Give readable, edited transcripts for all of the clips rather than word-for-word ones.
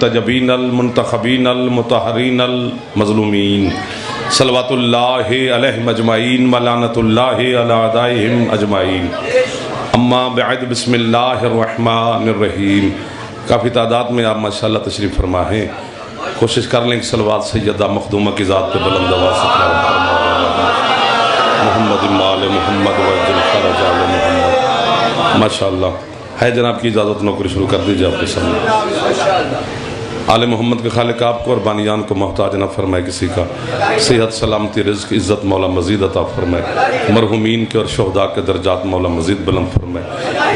المنتجبین المنتخبین المطہرین المظلومین صلوات اللہ علیہم اجمعین ولعنۃ اللہ علی اعدائہم اجمعین۔ اما بعد، بسم اللہ الرحمن الرحیم۔ کافی تعداد میں آپ ماشاءاللہ تشریف فرما ہیں، کوشش کر لیں کہ صلوات سیدہ مخدومہ کی ذات پہ بلند آواز سے محمد آل محمد وعجل فرج آل محمد۔ ماشاءاللہ ہے جناب کی اجازت، نوکری شروع کر دیجئے آپ کے سامنے۔ آل محمد کے خالق آپ کو اور بانیان کو محتاج نہ فرمائے کسی کا، صحت سلامتی رزق عزت مولا مزید عطا فرمائے، مرحومین کے اور شہداء کے درجات مولا مزید بلند فرمائے،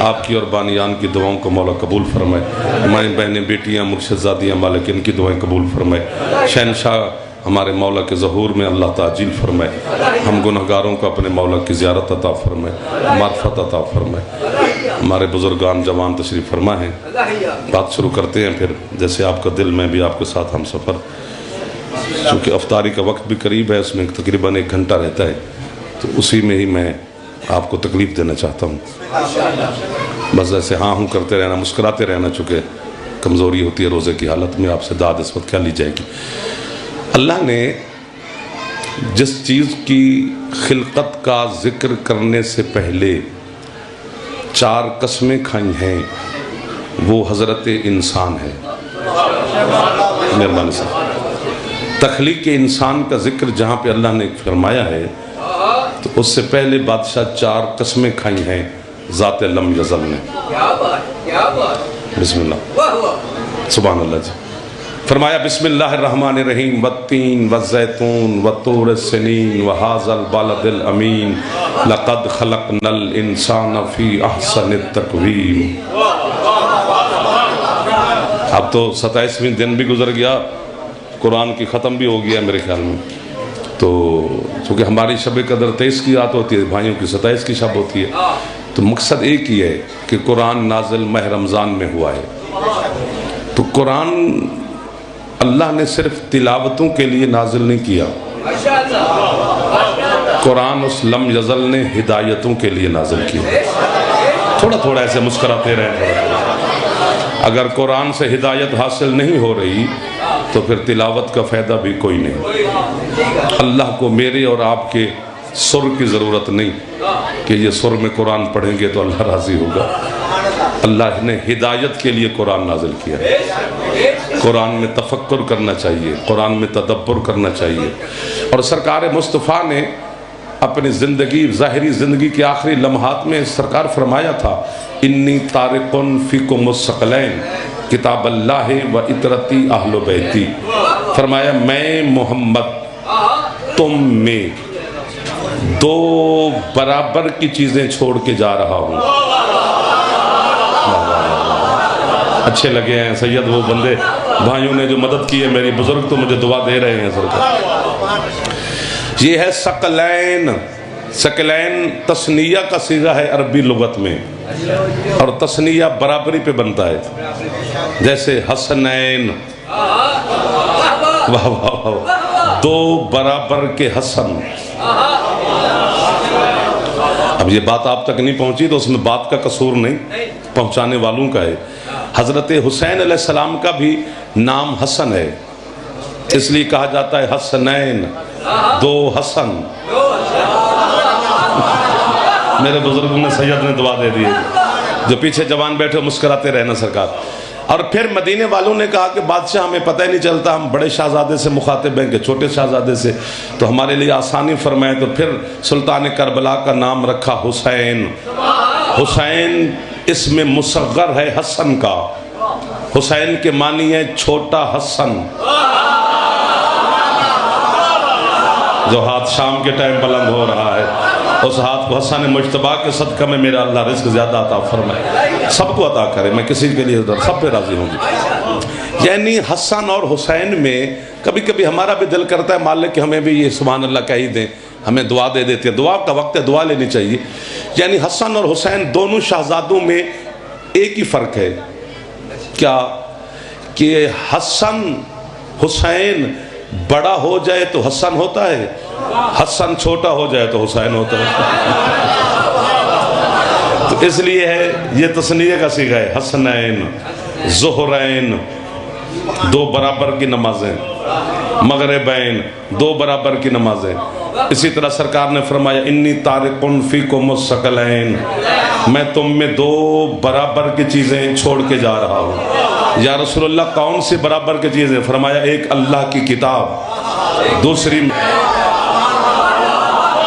آپ کی اور بانیان کی دعاؤں کو مولا قبول فرمائے، مائیں بہنیں بیٹیاں مرشد زادیاں مالک ان کی دعائیں قبول فرمائے، شہنشاہ ہمارے مولا کے ظہور میں اللہ تعجیل فرمائے، ہم گنہگاروں کو اپنے مولا کی زیارت عطا فرمائے، معرفت عطا فرمائے۔ ہمارے بزرگان جوان تشریف فرما ہیں، بات شروع کرتے ہیں پھر جیسے آپ کا دل میں بھی آپ کے ساتھ ہم سفر، چونکہ افطاری کا وقت بھی قریب ہے، اس میں تقریباً 1 گھنٹہ رہتا ہے، تو اسی میں ہی میں آپ کو تکلیف دینا چاہتا ہوں، بس ایسے ہاں ہوں کرتے رہنا، مسکراتے رہنا، چونکہ کمزوری ہوتی ہے روزے کی حالت میں، آپ سے داد اس وقت کیا لی جائے گی۔ اللہ نے جس چیز کی خلقت کا ذکر کرنے سے پہلے 4 قسمیں کھائی ہیں وہ حضرت انسان ہے۔ مہربانی سے تخلیق انسان کا ذکر جہاں پہ اللہ نے فرمایا ہے تو اس سے پہلے بادشاہ 4 قسمیں کھائی ہیں ذات لم یزل نے۔ بسم اللہ، سبحان اللہ جی۔ فرمایا بسم اللہ الرحمن الرحیم، والتین والزیتون والطور سنین وہذا البلد الامین لقد خلقنا الانسان فی احسن التقویم۔ اب تو 27ویں دن بھی گزر گیا، قرآن کی ختم بھی ہو گیا میرے خیال میں، تو چونکہ ہماری شب قدر 23 کی رات ہوتی ہے، بھائیوں کی 27 کی شب ہوتی ہے، تو مقصد ایک ہی ہے کہ قرآن نازل ماہ رمضان میں ہوا ہے۔ تو قرآن اللہ نے صرف تلاوتوں کے لیے نازل نہیں کیا، قرآن اس لم یزل نے ہدایتوں کے لیے نازل کیا۔ تھوڑا تھوڑا ایسے مسکراتے رہیں، اگر قرآن سے ہدایت حاصل نہیں ہو رہی تو پھر تلاوت کا فائدہ بھی کوئی نہیں۔ اللہ کو میرے اور آپ کے سر کی ضرورت نہیں کہ یہ سر میں قرآن پڑھیں گے تو اللہ راضی ہوگا۔ اللہ نے ہدایت کے لیے قرآن نازل کیا ہے۔ قرآن میں تفکر کرنا چاہیے، قرآن میں تدبر کرنا چاہیے، اور سرکار مصطفیٰ نے اپنی زندگی، ظاہری زندگی کے آخری لمحات میں سرکار فرمایا تھا انی طارق فیکم الثقلین کتاب اللہ و اطرتی اہل بیتی۔ فرمایا میں محمد تم میں 2 برابر کی چیزیں چھوڑ کے جا رہا ہوں۔ اچھے لگے ہیں سید وہ بندے بھائیوں نے جو مدد کی ہے، میری بزرگ تو مجھے دعا دے رہے ہیں سرکار۔ یہ ہے ثقلین۔ ثقلین تثنیہ کا صیغہ ہے عربی لغت میں، اور تثنیہ برابری پہ بنتا ہے، جیسے حسنین، واہ واہ واہ، 2 برابر کے حسن۔ اب یہ بات آپ تک نہیں پہنچی تو اس میں بات کا قصور نہیں، پہنچانے والوں کا ہے۔ حضرت حسین علیہ السلام کا بھی نام حسن ہے، اس لیے کہا جاتا ہے حسنین، 2 حسن۔ میرے بزرگوں نے سید نے دعا دے دی، جو پیچھے جوان بیٹھے مسکراتے رہنا سرکار۔ اور پھر مدینے والوں نے کہا کہ بادشاہ ہمیں پتہ ہی نہیں چلتا، ہم بڑے شہزادے سے مخاطب ہیں کہ چھوٹے شہزادے سے، تو ہمارے لیے آسانی فرمائے، تو پھر سلطان کربلا کا نام رکھا حسین۔ حسین اس میں مصغر ہے حسن کا، حسین کے معنی ہے چھوٹا حسن۔ جو ہاتھ شام کے ٹائم بلند ہو رہا ہے، اس ہاتھ کو حسن مجتبیٰ کے صدقہ میں میرا اللہ رزق زیادہ عطا فرمائے، سب کو عطا کرے، میں کسی کے لیے سب پہ راضی ہوں گی۔ یعنی حسن اور حسین میں کبھی کبھی ہمارا بھی دل کرتا ہے مالک کہ ہمیں بھی یہ سبحان اللہ کہہ ہی دیں، ہمیں دعا دے دیتے ہیں، دعا کا وقت ہے، دعا لینی چاہیے۔ یعنی حسن اور حسین دونوں شہزادوں میں ایک ہی فرق ہے، کیا کہ حسن حسین بڑا ہو جائے تو حسن ہوتا ہے، حسن چھوٹا ہو جائے تو حسین ہوتا ہے۔ تو اس لیے ہے یہ تثنیہ کا صیغہ ہے، حسنین، زہرین، دو برابر کی نمازیں، مغربین دو برابر کی نمازیں۔ اسی طرح سرکار نے فرمایا انی تارکن فیکم الثقلین، میں تم میں دو برابر کی چیزیں چھوڑ کے جا رہا ہوں۔ یا رسول اللہ کون سی برابر کی چیزیں؟ فرمایا ایک اللہ کی کتاب، دوسری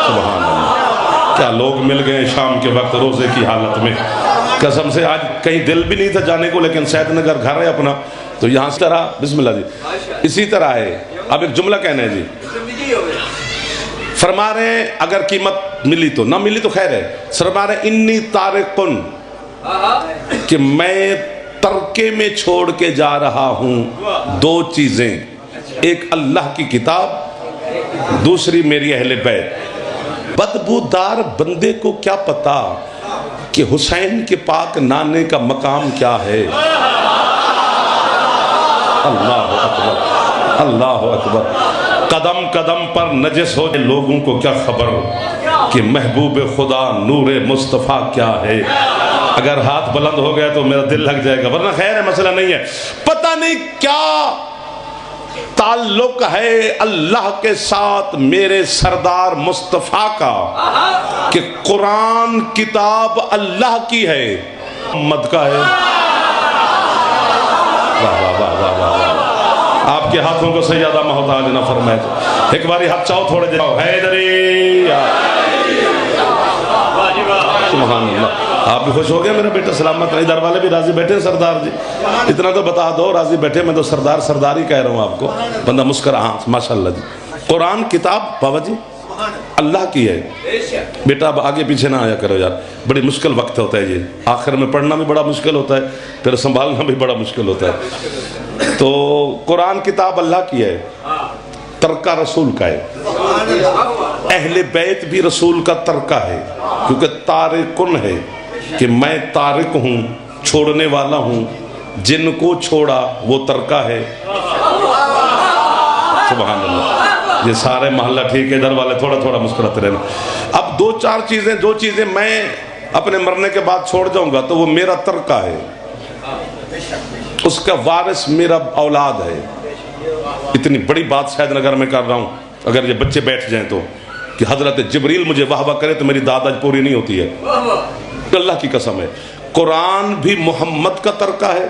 سبحان اللہ، کیا لوگ مل گئے شام کے وقت روزے کی حالت میں۔ قسم سے آج کہیں دل بھی نہیں تھا جانے کو، لیکن سید نگر گھر ہے اپنا، تو یہاں سے طرح بسم اللہ جی اسی طرح ہے۔ اب ایک جملہ کہنا ہے جی، فرما رہے ہیں اگر قیمت ملی تو، نہ ملی تو خیر ہے، فرما رہے ہیں انی تارکن، کہ میں ترکے میں چھوڑ کے جا رہا ہوں دو چیزیں، ایک اللہ کی کتاب، دوسری میری اہل بیت۔ بدبودار بندے کو کیا پتا کہ حسین کے پاک نانے کا مقام کیا ہے۔ اللہ اکبر، اللہ اکبر۔ قدم قدم پر نجس ہو لوگوں کو کیا خبر کہ محبوب خدا نور مصطفیٰ کیا ہے۔ اگر ہاتھ بلند ہو گیا تو میرا دل لگ جائے گا، ورنہ خیر ہے، مسئلہ نہیں ہے۔ پتہ نہیں کیا تعلق ہے اللہ کے ساتھ میرے سردار مصطفیٰ کا کہ قرآن کتاب اللہ کی ہے، محمد کا ہے۔ واہ واہ واہ واہ واہ، آپ کے ہاتھوں کو سیادہ محتاج نہ فرمائے۔ ایک باری ہاتھ چاہو تھوڑے دیر، حیدری، سبحان اللہ۔ آپ بھی خوش ہو گئے میرا بیٹا سلامت رہے، ادھر والے بھی راضی بیٹھے ہیں سردار جی، اتنا تو بتا دو راضی بیٹھے، میں تو سردار سردار ہی کہہ رہا ہوں آپ کو، بندہ مسکرا، ہاں ماشاءاللہ جی۔ قرآن کتاب بابا جی اللہ کی ہے بیٹا، اب آگے پیچھے نہ آیا کرو یار، بڑی مشکل وقت ہوتا ہے یہ، آخر میں پڑھنا بھی بڑا مشکل ہوتا ہے، پھر سنبھالنا بھی بڑا مشکل ہوتا ہے۔ تو قرآن کتاب اللہ کی ہے، ترکہ رسول کا ہے، اہل بیت بھی رسول کا ترکہ ہے، کیونکہ تارکن ہے کہ میں تارک ہوں، چھوڑنے والا ہوں، جن کو چھوڑا وہ ترکہ ہے۔ سبحان اللہ، یہ سارے محلہ ٹھیک ہے، ادھر والے تھوڑا تھوڑا مسکراتے رہنا۔ اب دو چیزیں میں اپنے مرنے کے بعد چھوڑ جاؤں گا تو وہ میرا ترکہ ہے، اس کا وارث میرا اولاد ہے۔ اتنی بڑی بات شاید نگر میں کر رہا ہوں، اگر یہ بچے بیٹھ جائیں تو، کہ حضرت جبریل مجھے واہ واہ کرے تو میری داد آج پوری نہیں ہوتی ہے، اللہ کی قسم ہے۔ قرآن بھی محمد کا ترکہ ہے،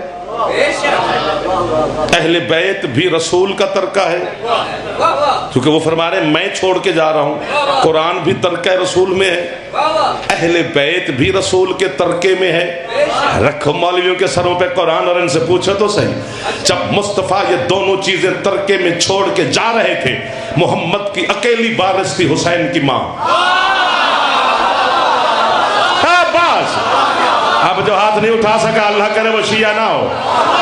اہل بیت بھی رسول کا ترکہ ہے، کیونکہ وہ فرما رہے ہیں میں چھوڑ کے جا رہا ہوں۔ قرآن بھی ترکہ رسول میں ہے، اہل بیت بھی رسول کے ترکے میں ہے۔ رکھو مولویوں کے سروں پہ قرآن اور ان سے پوچھو تو صحیح، جب مصطفیٰ یہ دونوں چیزیں ترکے میں چھوڑ کے جا رہے تھے، محمد کی اکیلی وارث تھی حسین کی ماں۔ اب جو ہاتھ نہیں اٹھا سکا اللہ کرے وہ شیعہ نہ ہو،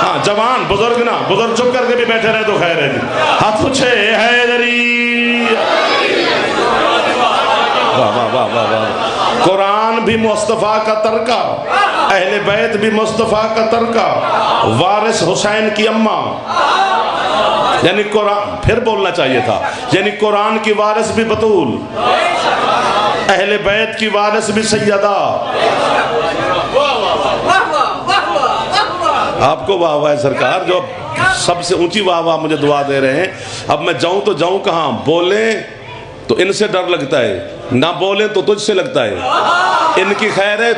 ہاں جوان بزرگ نہ، بزرگ چپ کر کے بھی بیٹھے رہے تو خیر ہے جی، ہاتھ اٹھے حیدری۔ واہ واہ واہ واہ واہ۔ قرآن بھی مصطفیٰ کا ترکہ، اہل بیت بھی مصطفیٰ کا ترکہ، وارث حسین کی اماں، یعنی قرآن پھر بولنا چاہیے تھا، یعنی قرآن کی وارث بھی بطول، اہل بیت کی وارث بھی سیدہ۔ آپ کو واہ واہ سرکار، جو سب سے اونچی واہ واہ مجھے دعا دے رہے ہیں۔ اب میں جاؤں تو جاؤں کہاں؟ بولیں تو ان سے ڈر لگتا ہے، نہ بولیں تو تجھ سے لگتا ہے، ان کی خیر ہے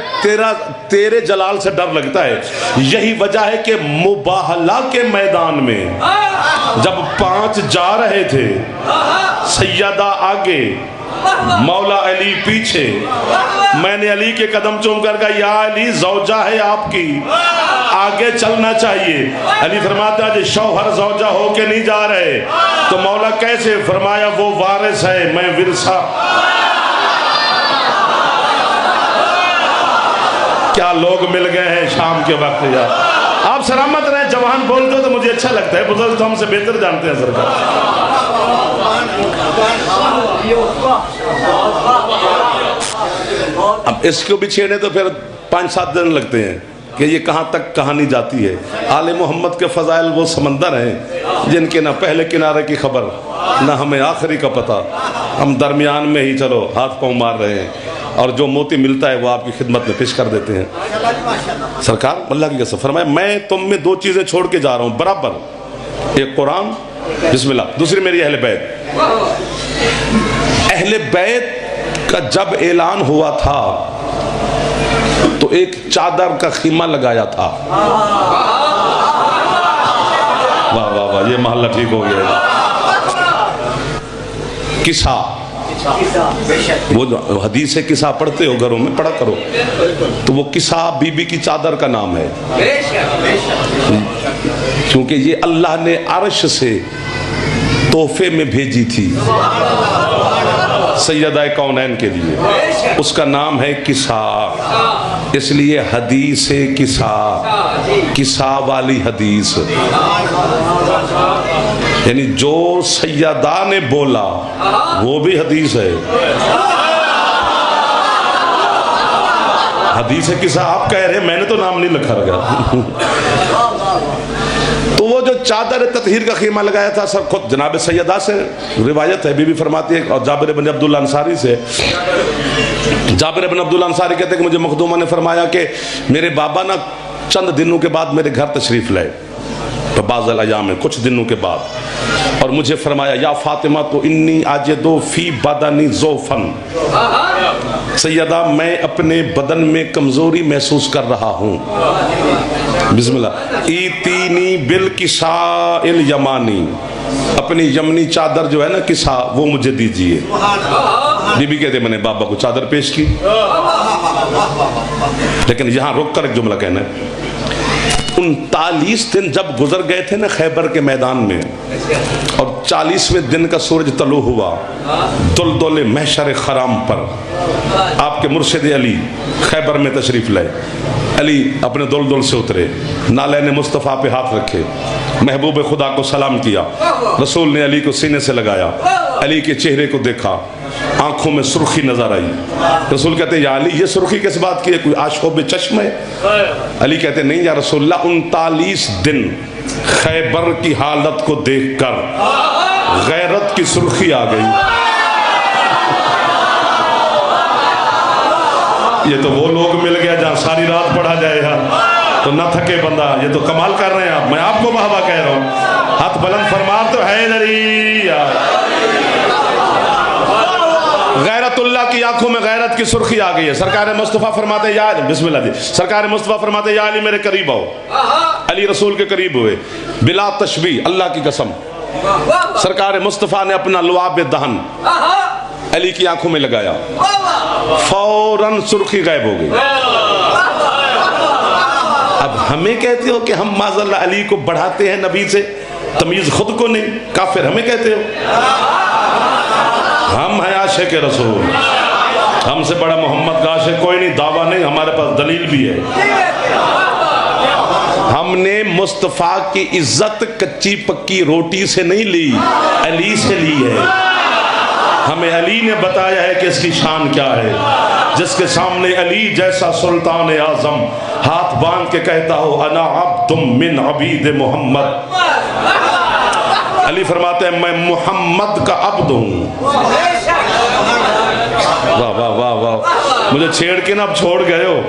تیرے جلال سے ڈر لگتا ہے۔ یہی وجہ ہے کہ مباہلہ کے میدان میں جب 5 جا رہے تھے، سیدہ آگے، مولا علی پیچھے، میں نے علی کے قدم چوم کر کہا یا علی زوجہ ہے آپ کی، آگے چلنا چاہیے۔ علی فرماتا ہے شوہر زوجہ ہو کے نہیں جا رہے، تو مولا کیسے؟ فرمایا وہ وارث ہے، میں ورثہ۔ کیا لوگ مل گئے ہیں شام کے وقت یار، آپ سلامت رہیں، جوان بولتے ہو تو مجھے اچھا لگتا ہے، بزرگ تو ہم سے بہتر جانتے ہیں سرکار۔ اب اس کو بھی چھیڑے تو پھر 5-7 دن لگتے ہیں کہ یہ کہاں تک کہانی جاتی ہے۔ آل محمد کے فضائل وہ سمندر ہیں جن کے نہ پہلے کنارے کی خبر نہ ہمیں آخری کا پتہ، ہم درمیان میں ہی چلو ہاتھ پاؤں مار رہے ہیں، اور جو موتی ملتا ہے وہ آپ کی خدمت میں پیش کر دیتے ہیں۔ سرکار اللہ کی قسم فرمائے میں تم میں 2 چیزیں چھوڑ کے جا رہا ہوں برابر، ایک قرآن، بسم اللہ، دوسری میری اہل بیت۔ اہل بیت کا جب اعلان ہوا تھا تو ایک چادر کا خیمہ لگایا تھا۔ واہ واہ واہ، یہ محلہ ٹھیک ہو گیا۔ کسا، وہ حدیث کسا پڑھتے ہو گھروں میں، پڑھا کرو، تو وہ کسا بی بی کی چادر کا نام ہے، کیونکہ یہ اللہ نے عرش سے تحفے میں بھیجی تھی سیدہ کونین کے لیے، اس کا نام ہے کسا، اس لیے حدیث کسا، کسا والی حدیث، یعنی جو سیدہ نے بولا وہ بھی حدیث ہے۔ حدیث کسا آپ کہہ رہے ہیں، میں نے تو نام نہیں لکھا گیا۔ تو وہ جو چادر تطہیر کا خیمہ لگایا تھا، سر خود جناب سیدہ سے روایت ہے، بی بی فرماتی ہے، اور جابر بن عبداللہ انصاری سے، جابر بن عبداللہ انصاری کہتے ہیں کہ مجھے مخدومہ نے فرمایا کہ میرے بابا نا چند دنوں کے بعد میرے گھر تشریف لائے، تو بعض الایام میں کچھ دنوں کے بعد، اور مجھے فرمایا یا فاطمہ تو انی آجدو فی بدنی ضعفن، سیدہ میں اپنے بدن میں کمزوری محسوس کر رہا ہوں، بسم اللہ، ایتینی بالکساء الیمانی، اپنی یمنی چادر جو ہے نا کسا، وہ مجھے دیجئے۔ بی بی کہتے میں نے بابا کو چادر پیش کی، لیکن یہاں رک کر ایک جملہ کہنا ہے، 39 دن جب گزر گئے تھے نا خیبر کے میدان میں، اور 40ویں دن کا سورج طلوع ہوا دلدل محشر خرام پر، آپ کے مرشد علی خیبر میں تشریف لائے، علی اپنے دلدل سے اترے، نالین مصطفیٰ پہ ہاتھ رکھے، محبوب خدا کو سلام کیا، رسول نے علی کو سینے سے لگایا، علی کے چہرے کو دیکھا، آنکھوں میں سرخی نظر آئی، رسول کہتے ہیں یا علی یہ سرخی کس بات کی ہے، کوئی آشوب چشم ہے؟ علی کہتے ہیں نہیں یا رسول اللہ، 39 دن خیبر کی حالت کو دیکھ کر غیرت کی سرخی آ گئی۔ یہ تو وہ لوگ مل گیا جہاں ساری رات پڑھا جائے گا تو نہ تھکے بندہ، یہ تو کمال کر رہے ہیں آپ، میں آپ کو بہبا کہہ رہا ہوں، ہاتھ بلند فرما تو حیدری، غیرت اللہ کی آنکھوں میں غیرت کی سرخی آ گئی ہے۔ سرکار مصطفیٰ فرماتے یا بسم اللہ جی، سرکار مصطفیٰ فرماتے یا علی میرے قریب آؤ، علی رسول کے قریب ہوئے، بلا تشبیہ، اللہ کی قسم، سرکار مصطفیٰ نے اپنا لعاب دہن علی کی آنکھوں میں لگایا، فوراً سرخی غائب ہو گئی۔ اب ہمیں کہتے ہو کہ ہم معاذ اللہ علی کو بڑھاتے ہیں نبی سے، تمیز خود کو نہیں، کافر ہمیں کہتے ہو؟ ہم ہیں عاشق رسول، ہم سے بڑا محمد کا عاشق کوئی نہیں، دعویٰ نہیں، ہمارے پاس دلیل بھی ہے۔ ہم نے مصطفیٰ کی عزت کچی پکی روٹی سے نہیں لی، علی سے لی ہے۔ ہمیں علی نے بتایا ہے کہ اس کی شان کیا ہے، جس کے سامنے علی جیسا سلطان اعظم ہاتھ باندھ کے کہتا ہو انا عبد من عبید محمد، علی فرماتے ہیں میں محمد کا عبد ہوں۔ واہ واہ واہ واہ، مجھے چھیڑ کے نہ اب چھوڑ گئے ہو،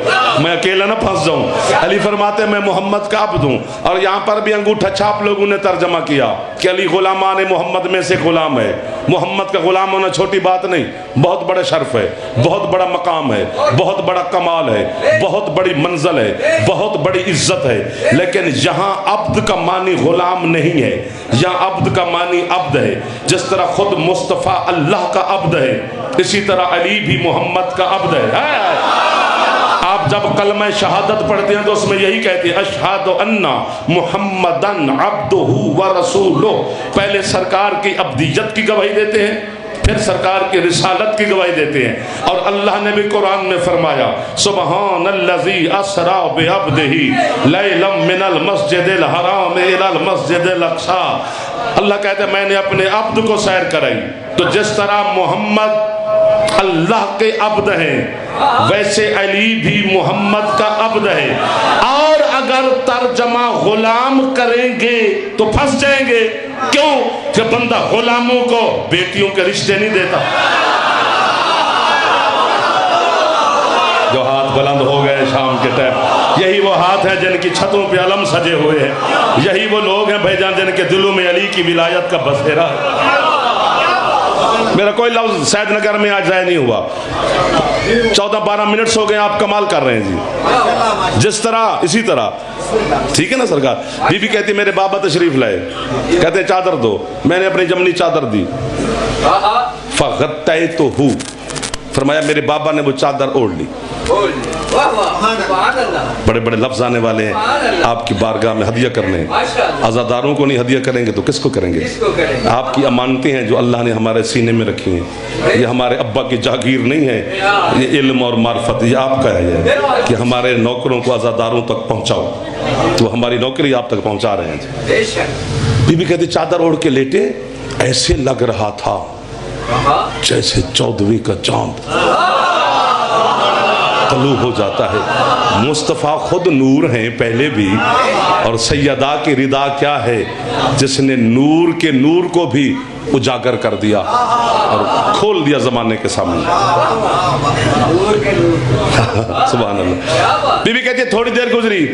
میں اکیلا نہ پھنس جاؤں۔ علی فرماتے ہیں میں محمد کا عبد ہوں، اور یہاں پر بھی انگوٹھا چھاپ لوگوں نے ترجمہ کیا کہ علی غلامان محمد میں سے غلام ہے۔ محمد کا غلام ہونا چھوٹی بات نہیں، بہت بڑا شرف ہے، بہت بڑا مقام ہے، بہت بڑا کمال ہے، بہت بڑی منزل ہے، بہت بڑی عزت ہے۔ لیکن یہاں عبد کا معنی غلام نہیں ہے، یہاں عبد کا معنی عبد ہے۔ جس طرح خود مصطفیٰ اللہ کا عبد ہے، اسی طرح علی بھی محمد کا عبد ہے۔ آپ جب کلمہ شہادت پڑھتے ہیں تو اس میں یہی کہتے ہیں اشہد ان محمدن عبدہ ورسولہ، پہلے سرکار کی عبدیت کی گواہی دیتے ہیں، پھر سرکار کی رسالت کی گواہی دیتے ہیں۔ اور اللہ نے بھی قرآن میں فرمایا سبحان الذی اسری بعبدہ لیلا من المسجد الحرام الی المسجد الاقصی، اللہ کہتے ہیں میں نے اپنے عبد کو سیر کرائی۔ تو جس طرح محمد اللہ کے عبد ہیں، ویسے علی بھی محمد کا عبد ہے۔ اور اگر ترجمہ غلام کریں گے تو پھنس جائیں گے، کیوں کہ بندہ غلاموں کو بیٹیوں کے رشتے نہیں دیتا۔ جو ہاتھ بلند ہو گئے شام کے ٹائم یہی وہ ہاتھ ہیں جن کی چھتوں پہ علم سجے ہوئے ہیں، یہی وہ لوگ ہیں بھائی جان جن کے دلوں میں علی کی ولایت کا بسیرا ہے۔ میرا کوئی لفظ سید نگر میں آج ضائع نہیں ہوا، 14-12 منٹس ہو گئے آپ کمال کر رہے ہیں جی، جس طرح اسی طرح، ٹھیک ہے نا سرکار۔ بی بی کہتی میرے بابا تشریف لائے، کہتے چادر دو، میں نے اپنی جمنی چادر دی، فغطیتہ، فرمایا میرے بابا نے وہ چادر اوڑھ لی۔ بڑے بڑے لفظ آنے والے ہیں آپ کی بارگاہ میں ہدیہ کرنے، عزاداروں کو نہیں ہدیہ کریں گے تو کس کو کریں گے؟ آپ کی امانتیں ہیں جو اللہ نے ہمارے سینے میں رکھی ہیں، یہ ہمارے ابا کی جاگیر نہیں ہے، یہ علم اور معرفت یہ آپ کا ہے کہ ہمارے نوکروں کو عزاداروں تک پہنچاؤ، تو ہماری نوکری آپ تک پہنچا رہے ہیں۔ بی بی کہتی چادر اوڑھ کے لیٹے، ایسے لگ رہا تھا جیسے 14ویں کا چاند طلوع ہو جاتا ہے۔ مصطفیٰ خود نور ہیں پہلے بھی، اور سیدہ کی رضا کیا ہے جس نے نور کے نور کو بھی اجاگر کر دیا اور کھول دیا زمانے کے سامنے۔ سبحان اللہ۔ بی بی کہتی ہے تھوڑی دیر گزری،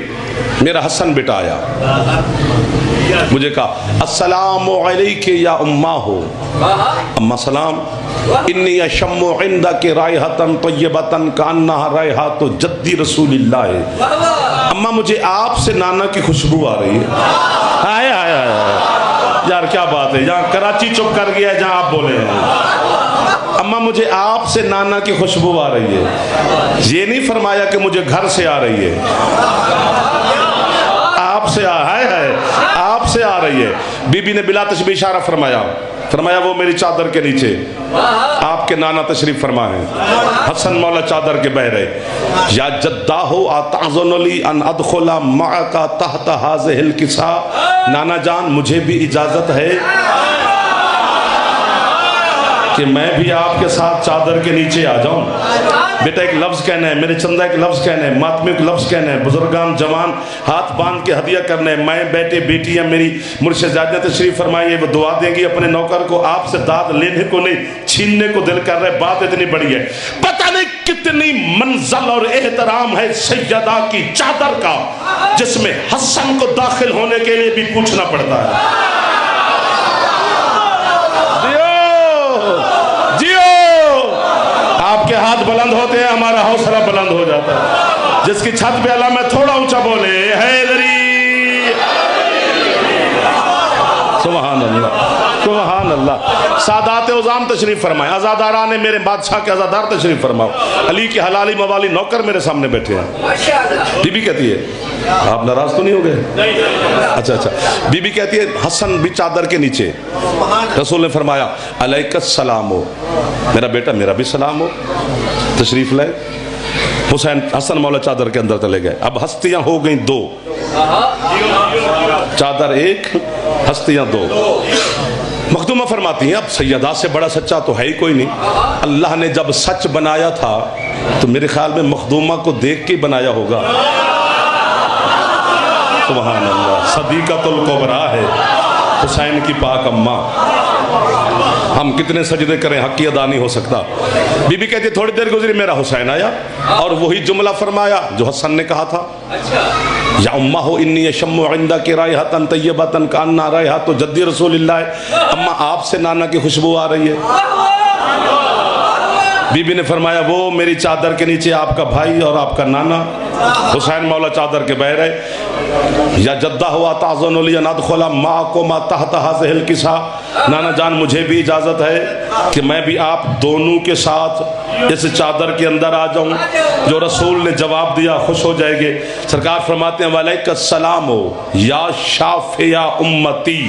میرا حسن بیٹا آیا، مجھے کہا السلام علیک یا اماں ہو، اماں سلام، انی اشم عندک رائحۃ طیبۃ کانہا رائحۃ جدی رسول اللہ، اماں مجھے آپ سے نانا کی خوشبو آ رہی ہے۔ ہائے ہائے ہائے یار کیا بات ہے، جہاں کراچی چپ کر گیا ہے جہاں آپ بولے ہیں، اماں مجھے آپ سے نانا کی خوشبو آ رہی ہے، یہ نہیں فرمایا کہ مجھے گھر سے آ رہی ہے، آپ سے آپ سے آ رہی ہے۔ بی بی نے بلا تشبیہ اشارہ فرمایا وہ میری چادر کے نیچے آپ کے نانا تشریف فرما ہیں۔ حسن مولا چادر کے بہ رہے، یا جداہو اتعذن لی ان ادخل معک تحت ہذہ الکساء، نانا جان مجھے بھی اجازت ہے کہ میں بھی آپ کے ساتھ چادر کے نیچے آ جاؤں؟ بیٹا ایک لفظ کہنا ہے، میرے چندہ ایک لفظ کہنا ہے، ماتم ایک لفظ کہنا ہے، بزرگان جوان ہاتھ باندھ کے ہدیہ کرنا ہے، مائیں بیٹے بیٹیاں میری مرشد زادہ تشریف فرمائیے، وہ دعا دیں گی اپنے نوکر کو، آپ سے داد لینے کو نہیں چھیننے کو دل کر رہے۔ بات اتنی بڑی ہے، پتہ نہیں کتنی منزل اور احترام ہے سیدہ کی چادر کا، جس میں حسن کو داخل ہونے کے لیے بھی پوچھنا پڑتا ہے۔ آپ کے ہاتھ بلند ہوتے ہیں ہمارا حوصلہ بلند ہو جاتا ہے۔ جس کی چھت پہ اللہ میں تھوڑا اونچا بولے حیدری، سبحان اللہ سبحان اللہ۔ سادات عظام تشریف فرمائے، عزاداران میرے بادشاہ کے عزادار تشریف فرماؤ، علی کے حلالی موالی نوکر میرے سامنے بیٹھے ہیں۔ بی بی کہتی ہے آپ ناراض تو نہیں ہو گئے؟ اچھا بی بی کہتی ہے حسن بھی چادر کے نیچے، رسول نے فرمایا علیک السلام ہو، میرا بیٹا میرا بھی سلام ہو، تشریف لائے۔ حسن مولا چادر کے اندر چلے گئے، اب ہستیاں ہو گئیں دو، چادر ایک ہستیاں دو۔ مخدومہ فرماتی ہیں اب سیدہ سے بڑا سچا تو ہے ہی کوئی نہیں، اللہ نے جب سچ بنایا تھا تو میرے خیال میں مخدومہ کو دیکھ کے بنایا ہوگا۔ سبحان اللہ، صدیقۃ الکبریٰ ہے حسین کی پاک اماں، ہم کتنے سجدے کریں حق کی ادا نہیں ہو سکتا۔ بی بی کہتی تھوڑی دیر گزری، میرا حسین آیا اور وہی جملہ فرمایا جو حسن نے کہا تھا، یا اماں ہو انی اشم عندک رائحۃ طیبۃ کانہا رائحۃ جدی رسول اللہ، اماں آپ سے نانا کی خوشبو آ رہی ہے۔ بی بی نے فرمایا وہ میری چادر کے نیچے آپ کا بھائی اور آپ کا نانا حسین مولا چادر کے بہ رہے، یا جدہ ہوا تعظن لی ان ادخل معکما تحت ہذہ الکساء، نانا جان مجھے بھی اجازت ہے کہ میں بھی آپ دونوں کے ساتھ اس چادر کے اندر آ جاؤں۔ جو رسول نے جواب دیا خوش ہو جائے گے۔ سرکار فرماتے ہیں وعلیک السلام یا شافع امتی،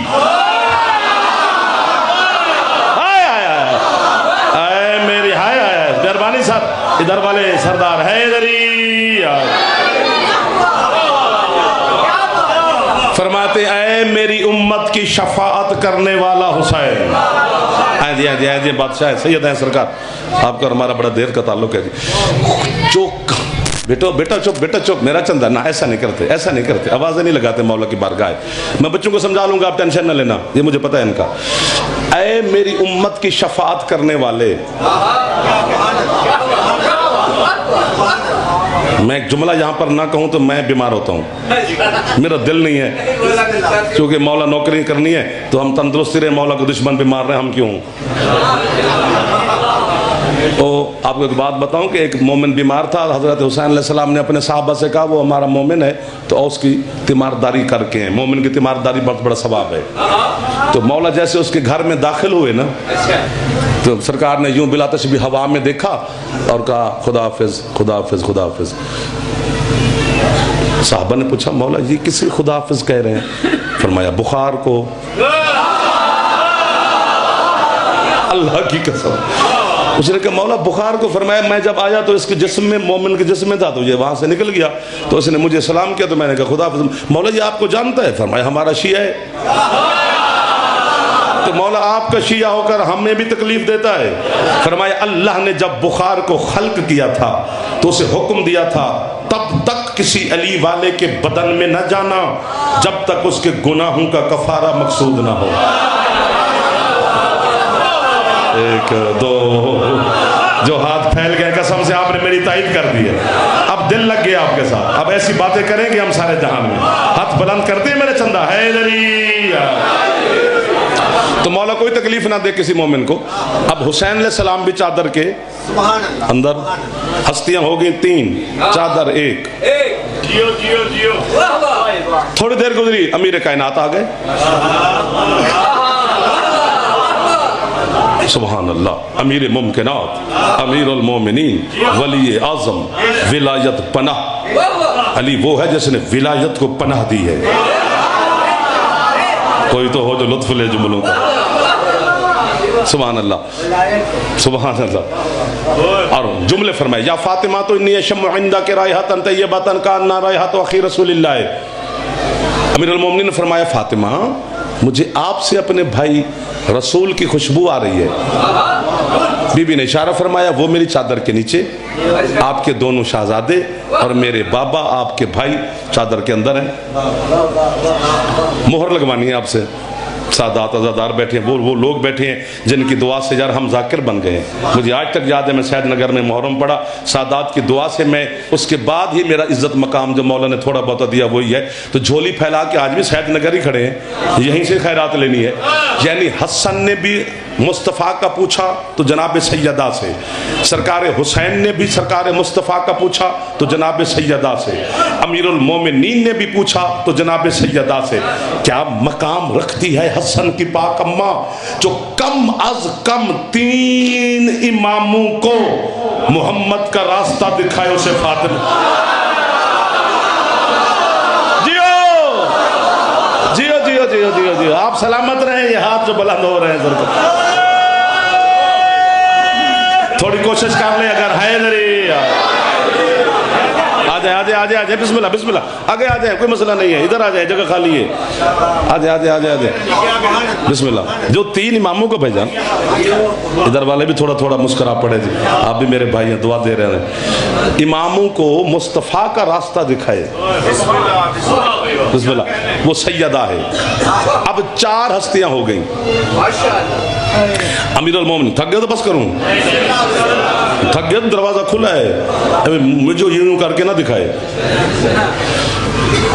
مہربانی صاحب ادھر والے سردار حیدری فرماتے اے میری امت کی شفاعت کرنے والا حسین، آئے بادشاہ سید ہیں سرکار، آپ کا ہمارا بڑا دیر کا تعلق ہے جی، چوک بیٹا چپ میرا چندہ نہ، ایسا نہیں کرتے آوازیں نہیں لگاتے مولا کی بارگاہ۔ میں بچوں کو سمجھا لوں گا، آپ ٹینشن نہ لینا، یہ مجھے پتہ ہے ان کا۔ اے میری امت کی شفاعت کرنے والے، میں ایک جملہ یہاں پر نہ کہوں تو میں بیمار ہوتا ہوں, میرا دل نہیں ہے, چونکہ مولا نوکری کرنی ہے تو ہم تندرستی رہے, مولا کو دشمن پہ مار رہے ہیں, ہم کیوں؟ تو آپ کو ایک بات بتاؤں کہ ایک مومن بیمار تھا, حضرت حسین علیہ السلام نے اپنے صحابہ سے کہا وہ ہمارا مومن ہے تو اس کی تیمارداری کر کے ہیں, مومن کی تیمارداری بہت بڑا ثواب ہے. تو مولا جیسے اس کے گھر میں داخل ہوئے نا تو سرکار نے یوں بلا تشبیہ ہوا میں دیکھا اور کہا خدا حافظ خدا حافظ خدا حافظ. صحابہ نے پوچھا مولا یہ کسی خدا حافظ کہہ رہے ہیں؟ فرمایا بخار کو. اللہ کی قسم, اس نے کہا مولا بخار کو. فرمایا میں جب آیا تو اس کے جسم میں, مومن کے جسم میں تھا, تو یہ وہاں سے نکل گیا, تو اس نے مجھے سلام کیا تو میں نے کہا خدا حافظ. مولا یہ آپ کو جانتا ہے؟ فرمایا ہمارا شیعہ ہے. تو مولا آپ کا شیعہ ہو کر ہمیں بھی تکلیف دیتا ہے. فرمایا اللہ نے جب بخار کو خلق کیا تھا تو اسے حکم دیا تھا تب تک کسی علی والے کے بدن میں نہ جانا جب تک اس کے گناہوں کا کفارہ مقصود نہ ہو. ایک دو, جو ہاتھ پھیل گئے قسم سے آپ نے میری تائید کر دی ہے. اب دل لگ گیا آپ کے ساتھ, اب ایسی باتیں کریں گے ہم سارے جہان میں. ہاتھ بلند کرتے ہیں میرے چندہ حیدری. تو مولا کوئی تکلیف نہ دے کسی مومن کو. اب حسین علیہ السلام بھی چادر کے اندر, ہستیاں ہو گئی 3, چادر 1. تھوڑی دیر گزری امیر کائنات آ گئے. سبحان اللہ, امیر ممکنات, امیر المومنین, ولی اعظم, ولایت پناہ. علی وہ ہے جس نے ولایت کو پناہ دی ہے. کوئی تو ہو جو لطف لے جملوں کا. سبحان اللہ سبحان اللہ. اور جملے فرمائے یا فاطمہ تو انی اشم عندک رائحۃ طیبۃ کأنہا رائحۃ اخی رسول اللہ. امیر المومنین نے فرمایا فاطمہ مجھے آپ سے اپنے بھائی رسول کی خوشبو آ رہی ہے. بی بی نے اشارہ فرمایا وہ میری چادر کے نیچے, آپ کے دونوں شہزادے اور میرے بابا آپ کے بھائی چادر کے اندر ہیں. مہر لگوانی ہے آپ سے. سادات عزادار بیٹھے ہیں, وہ لوگ بیٹھے ہیں جن کی دعا سے یار ہم ذاکر بن گئے ہیں. مجھے آج تک یاد ہے میں سید نگر میں محرم پڑھا, سادات کی دعا سے میں اس کے بعد ہی میرا عزت مقام جو مولا نے تھوڑا بہت دیا وہی ہے. تو جھولی پھیلا کے آج بھی سید نگر ہی کھڑے ہیں, یہیں سے خیرات لینی ہے. یعنی حسن نے بھی مصطفیٰ کا پوچھا تو جناب سیدہ سے, سرکار حسین نے بھی سرکار مصطفیٰ کا پوچھا تو جناب سیدہ سے, امیر المومنین نے بھی پوچھا تو جناب سیدہ سے. کیا مقام رکھتی ہے حسن کی پاک اماں جو کم از کم 3 اماموں کو محمد کا راستہ دکھائے اسے فاطمہ. جیو جیو جیو جیو جیو, آپ سلامت رہیں. یہ ہاتھ جو بلند ہو رہے ہیں ذرا تھوڑی کوشش کر لیں اگر ہے ذری. آ جائے بسم اللہ بسم اللہ, آگے آ جائیں, کوئی مسئلہ نہیں ہے, ادھر آ جائیں, جگہ خالی ہے. آ جائے بسم اللہ. جو 3 اماموں کو بھیجا, ادھر والے بھی تھوڑا تھوڑا مسکرا پڑے جی, آپ بھی میرے بھائی ہیں, دعا دے رہے ہیں. اماموں کو مصطفیٰ کا راستہ دکھائے. بسم اللہ. وہ سیدہ ہے. اب 4 ہستیاں ہو گئیں. امیر المومن تھک گئے تو بس کروں, تھک گئے تو دروازہ کھلا ہے, مجھے یوں کر کے نہ دکھائے.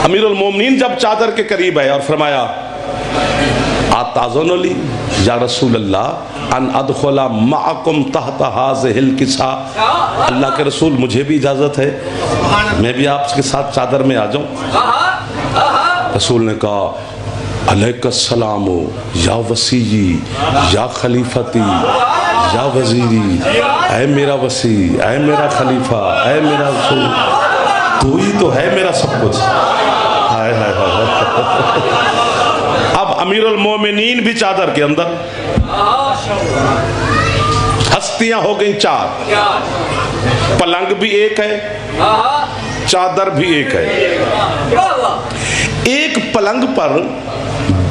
امیر المومنین جب چادر کے قریب آئے اور فرمایا آتاذن لی یا رسول اللہ ان ادخل معکم تحت هذه الکساء. اللہ کے رسول مجھے بھی اجازت ہے میں بھی آپ کے ساتھ چادر میں آ جاؤں. رسول نے کہا علیک السلام یا وسیعی یا خلیفتی یا وزیری. اے میرا وسیع, اے میرا خلیفہ, اے میرا رسول, تو ہی تو ہے میرا سب کچھ. ہائے ہائے ہائے. اب امیر المومنین بھی چادر کے اندر, ہستیاں ہو گئیں 4, پلنگ بھی ایک ہے, چادر بھی ایک ہے. ایک پلنگ پر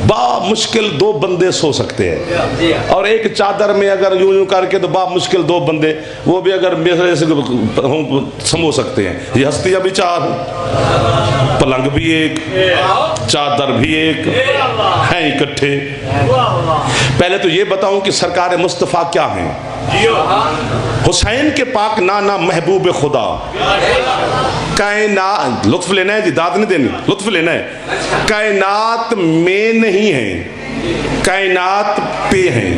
مشکل 2 بندے سو سکتے ہیں، اور ایک چادر میں اگر یوں یوں کر کے تو مشکل 2 بندے وہ بھی اگر میرے سے سمو سکتے ہیں۔ یہ ہستیاں بھی 4 ہیں، پلنگ بھی ایک، چادر بھی ایک، ہیں اکٹھے۔ پہلے تو یہ بتاؤں کہ سرکار مصطفیٰ کیا ہیں؟ حسین کے پاک نانا محبوب خدا، کائنات، لطف لینا ہے جی، داد نہیں دینی، لطف لینا ہے، کائنات میں نہیں ہیں، کائنات پہ ہیں۔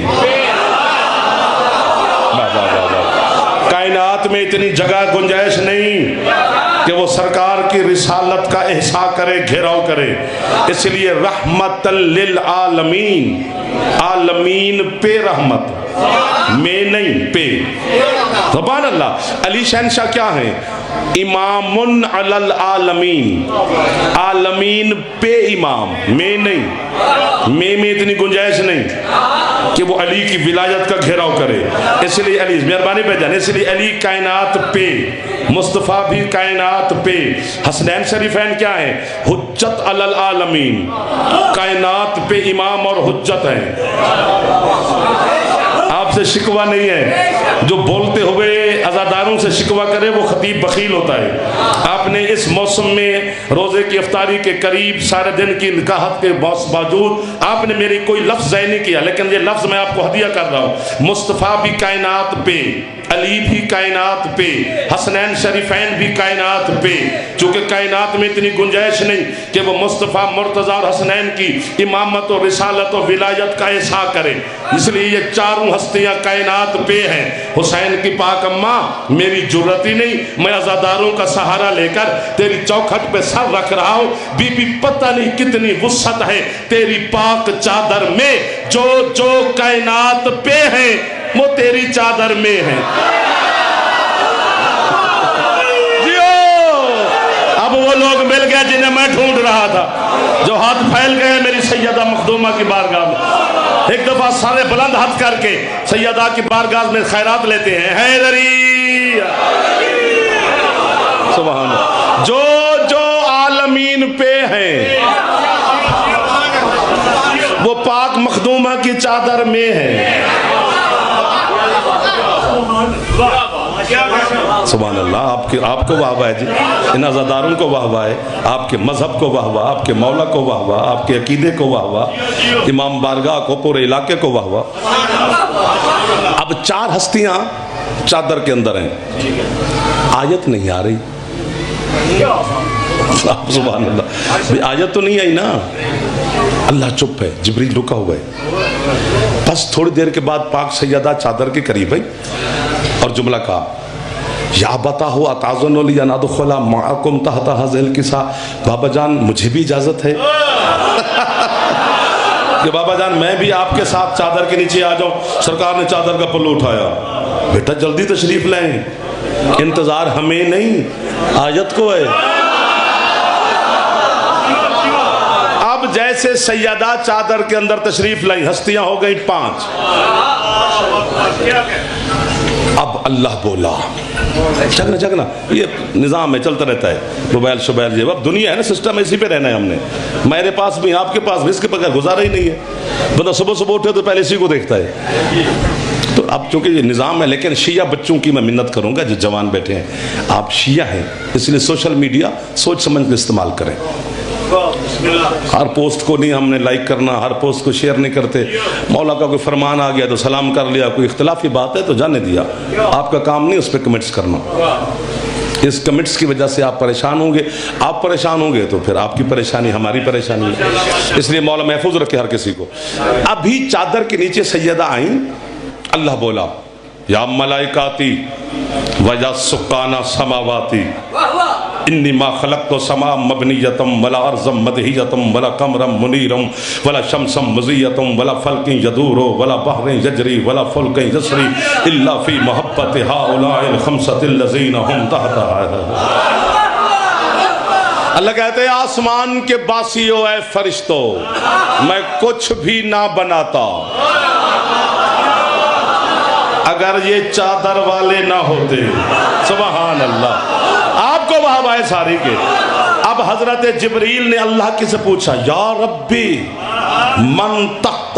کائنات میں اتنی جگہ گنجائش نہیں کہ وہ سرکار کی رسالت کا احساس کرے، گھیراؤ کرے، اس لیے رحمت للعالمین، عالمین پہ رحمت، میں نہیں پہ۔ سبحان اللہ۔ علی شہنشاہ کیا ہیں؟ امام علی العالمین، عالمین پہ امام، میں نہیں، میں اتنی گنجائش نہیں کہ وہ علی کی ولایت کا گھیراؤ کرے، اس لیے علی، مہربانی پہ جانے، اس لیے علی کائنات پہ، مصطفیٰ بھی کائنات پہ۔ حسنین شریفین کیا ہیں؟ حجت علی العالمین، کائنات پہ امام اور حجت ہیں۔ آپ سے شکوہ نہیں ہے، جو بولتے ہوئے عزاداروں سے شکوہ کرے وہ خطیب بخیل ہوتا ہے۔ آپ نے اس موسم میں روزے کی افطاری کے قریب سارے دن کی نکاحت کے باوجود آپ نے میری کوئی لفظ ضائع نہیں کیا، لیکن یہ لفظ میں آپ کو ہدیہ کر رہا ہوں۔ مصطفیٰ بھی کائنات پہ، علی بھی کائنات پہ، حسنین شریفین بھی کائنات پہ، چونکہ کائنات میں اتنی گنجائش نہیں کہ وہ مصطفیٰ، مرتضیٰ اور حسنین کی امامت و رسالت و ولایت کا احساس کرے، اس لیے یہ چاروں ہستیاں کائنات پہ ہیں۔ حسین کی پاک اماں، میری جرت ہی نہیں، میں عزاداروں کا سہارا لے کر تیری چوکھٹ پہ سر رکھ رہا ہوں، بی بی پتہ نہیں کتنی وسعت ہے تیری پاک چادر میں، جو جو کائنات پہ ہیں وہ تیری چادر میں ہیں۔ اب وہ لوگ مل گئے جنہیں میں ڈھونڈ رہا تھا، جو ہاتھ پھیل گئے میری سیدہ مخدومہ کی بارگاہ میں۔ ایک دفعہ سارے بلند ہاتھ کر کے سیدہ کی بارگاہ میں خیرات لیتے ہیں، حیدری، سبحان اللہ، جو جو عالمین پہ ہیں وہ پاک مخدومہ کی چادر میں ہیں۔ سبحان اللہ۔ آپ کو واہ واہ ہے جی، ان عزاداروں کو واہ واہ ہے، آپ کے مذہب کو واہ واہ، آپ کے مولا کو واہ واہ، آپ کے عقیدے کو واہ واہ، امام بارگاہ کو، پورے علاقے کو واہ واہ۔ اب 4 ہستیاں چادر کے اندر ہیں، آیت نہیں آ رہی، سبحان اللہ، آیت تو نہیں آئی نا، اللہ چپ ہے، جبریل رکا ہوا ہے۔ بس تھوڑی دیر کے بعد پاک سیدہ چادر کے قریب ہے اور جملہ کہا، یا بتاہو اتاذن لی ان ادخل معکم تحت هذه الکساء، بابا جان مجھے بھی اجازت ہے کہ بابا جان میں بھی آپ کے ساتھ چادر کے نیچے آ جاؤں؟ سرکار نے چادر کا پلو اٹھایا، بیٹا جلدی تشریف لائیں، انتظار ہمیں نہیں، آیت کو ہے۔ اب جیسے سیدہ چادر کے اندر تشریف لائیں، ہستیاں ہو گئی 5۔ اب اللہ بولا، جگنا جگنا، یہ نظام ہے، چلتا رہتا ہے، موبائل شبائل، یہ اب دنیا ہے نا، سسٹم اسی پہ رہنا ہے ہم نے، میرے پاس بھی آپ کے پاس بھی، اس کے بغیر گزارا ہی نہیں ہے، بندہ صبح صبح اٹھے تو پہلے اسی کو دیکھتا ہے۔ تو اب چونکہ یہ نظام ہے، لیکن شیعہ بچوں کی میں منت کروں گا جو جوان بیٹھے ہیں، آپ شیعہ ہیں، اس لیے سوشل میڈیا سوچ سمجھ کے استعمال کریں۔ ہر پوسٹ کو نہیں ہم نے لائک کرنا، ہر پوسٹ کو شیئر نہیں کرتے، مولا کا کوئی فرمان آ گیا تو سلام کر لیا، کوئی اختلافی بات ہے تو جانے دیا، آپ کا کام نہیں اس پہ کمنٹس کرنا۔ اس کمنٹس کی وجہ سے آپ پریشان ہوں گے، آپ پریشان ہوں گے تو پھر آپ کی پریشانی ہماری پریشانی ہے، اس لیے مولا محفوظ رکھے ہر کسی کو۔ ابھی چادر کے نیچے سیدہ آئیں، اللہ بولا، یا ملائکاتی و یا سکانہ سماواتی انی ما خلقت سما مبنیتم ولا ارضم مدہیتم ولا قمرم منیرم ولا شمسم مزیتم ولا فلک یدور ولا بحر یجری ولا فلک یسری الا فی محبت ہؤلاء الخمسۃ الذین هم تحت۔ اللہ کہتے ہیں آسمان کے باسیو اے فرشتو، میں کچھ بھی نہ بناتا اگر یہ چادر والے نہ ہوتے۔ سبحان اللہ، آپ کو واہ واہ ساری کے۔ اب حضرت جبریل نے اللہ کی سے پوچھا، یا ربی من تحت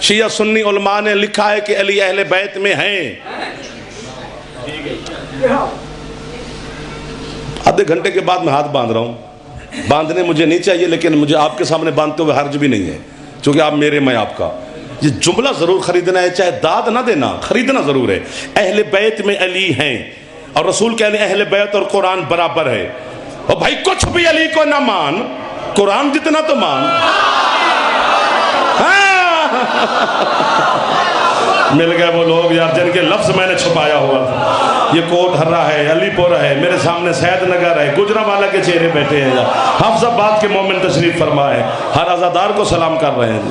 شیعہ سنی علماء نے لکھا ہے کہ علی اہل بیت میں ہیں. آدھے گھنٹے کے بعد میں ہاتھ باندھ رہا ہوں. باندھنے مجھے نہیں چاہیے لیکن مجھے آپ کے سامنے باندھتے ہوئے حرج بھی نہیں ہے چونکہ آپ میرے میں آپ کا. یہ جملہ ضرور خریدنا ہے, چاہے داد نہ دینا, خریدنا ضرور ہے. اہل بیت میں علی ہیں اور رسول کہنے اہل بیت اور قرآن برابر ہے. اور بھائی کچھ بھی علی کو نہ مان, قرآن جتنا تو مان. مل گئے وہ لوگ یار جن کے لفظ میں نے چھپایا ہوا تھا. یہ کوٹ ہرا ہے, علی پورہ ہے, میرے سامنے سید نگر ہے, گجرانوالہ کے چہرے بیٹھے ہیں, حفظ آباد کے مومن تشریف فرما ہے, ہر عزادار کو سلام کر رہے ہیں.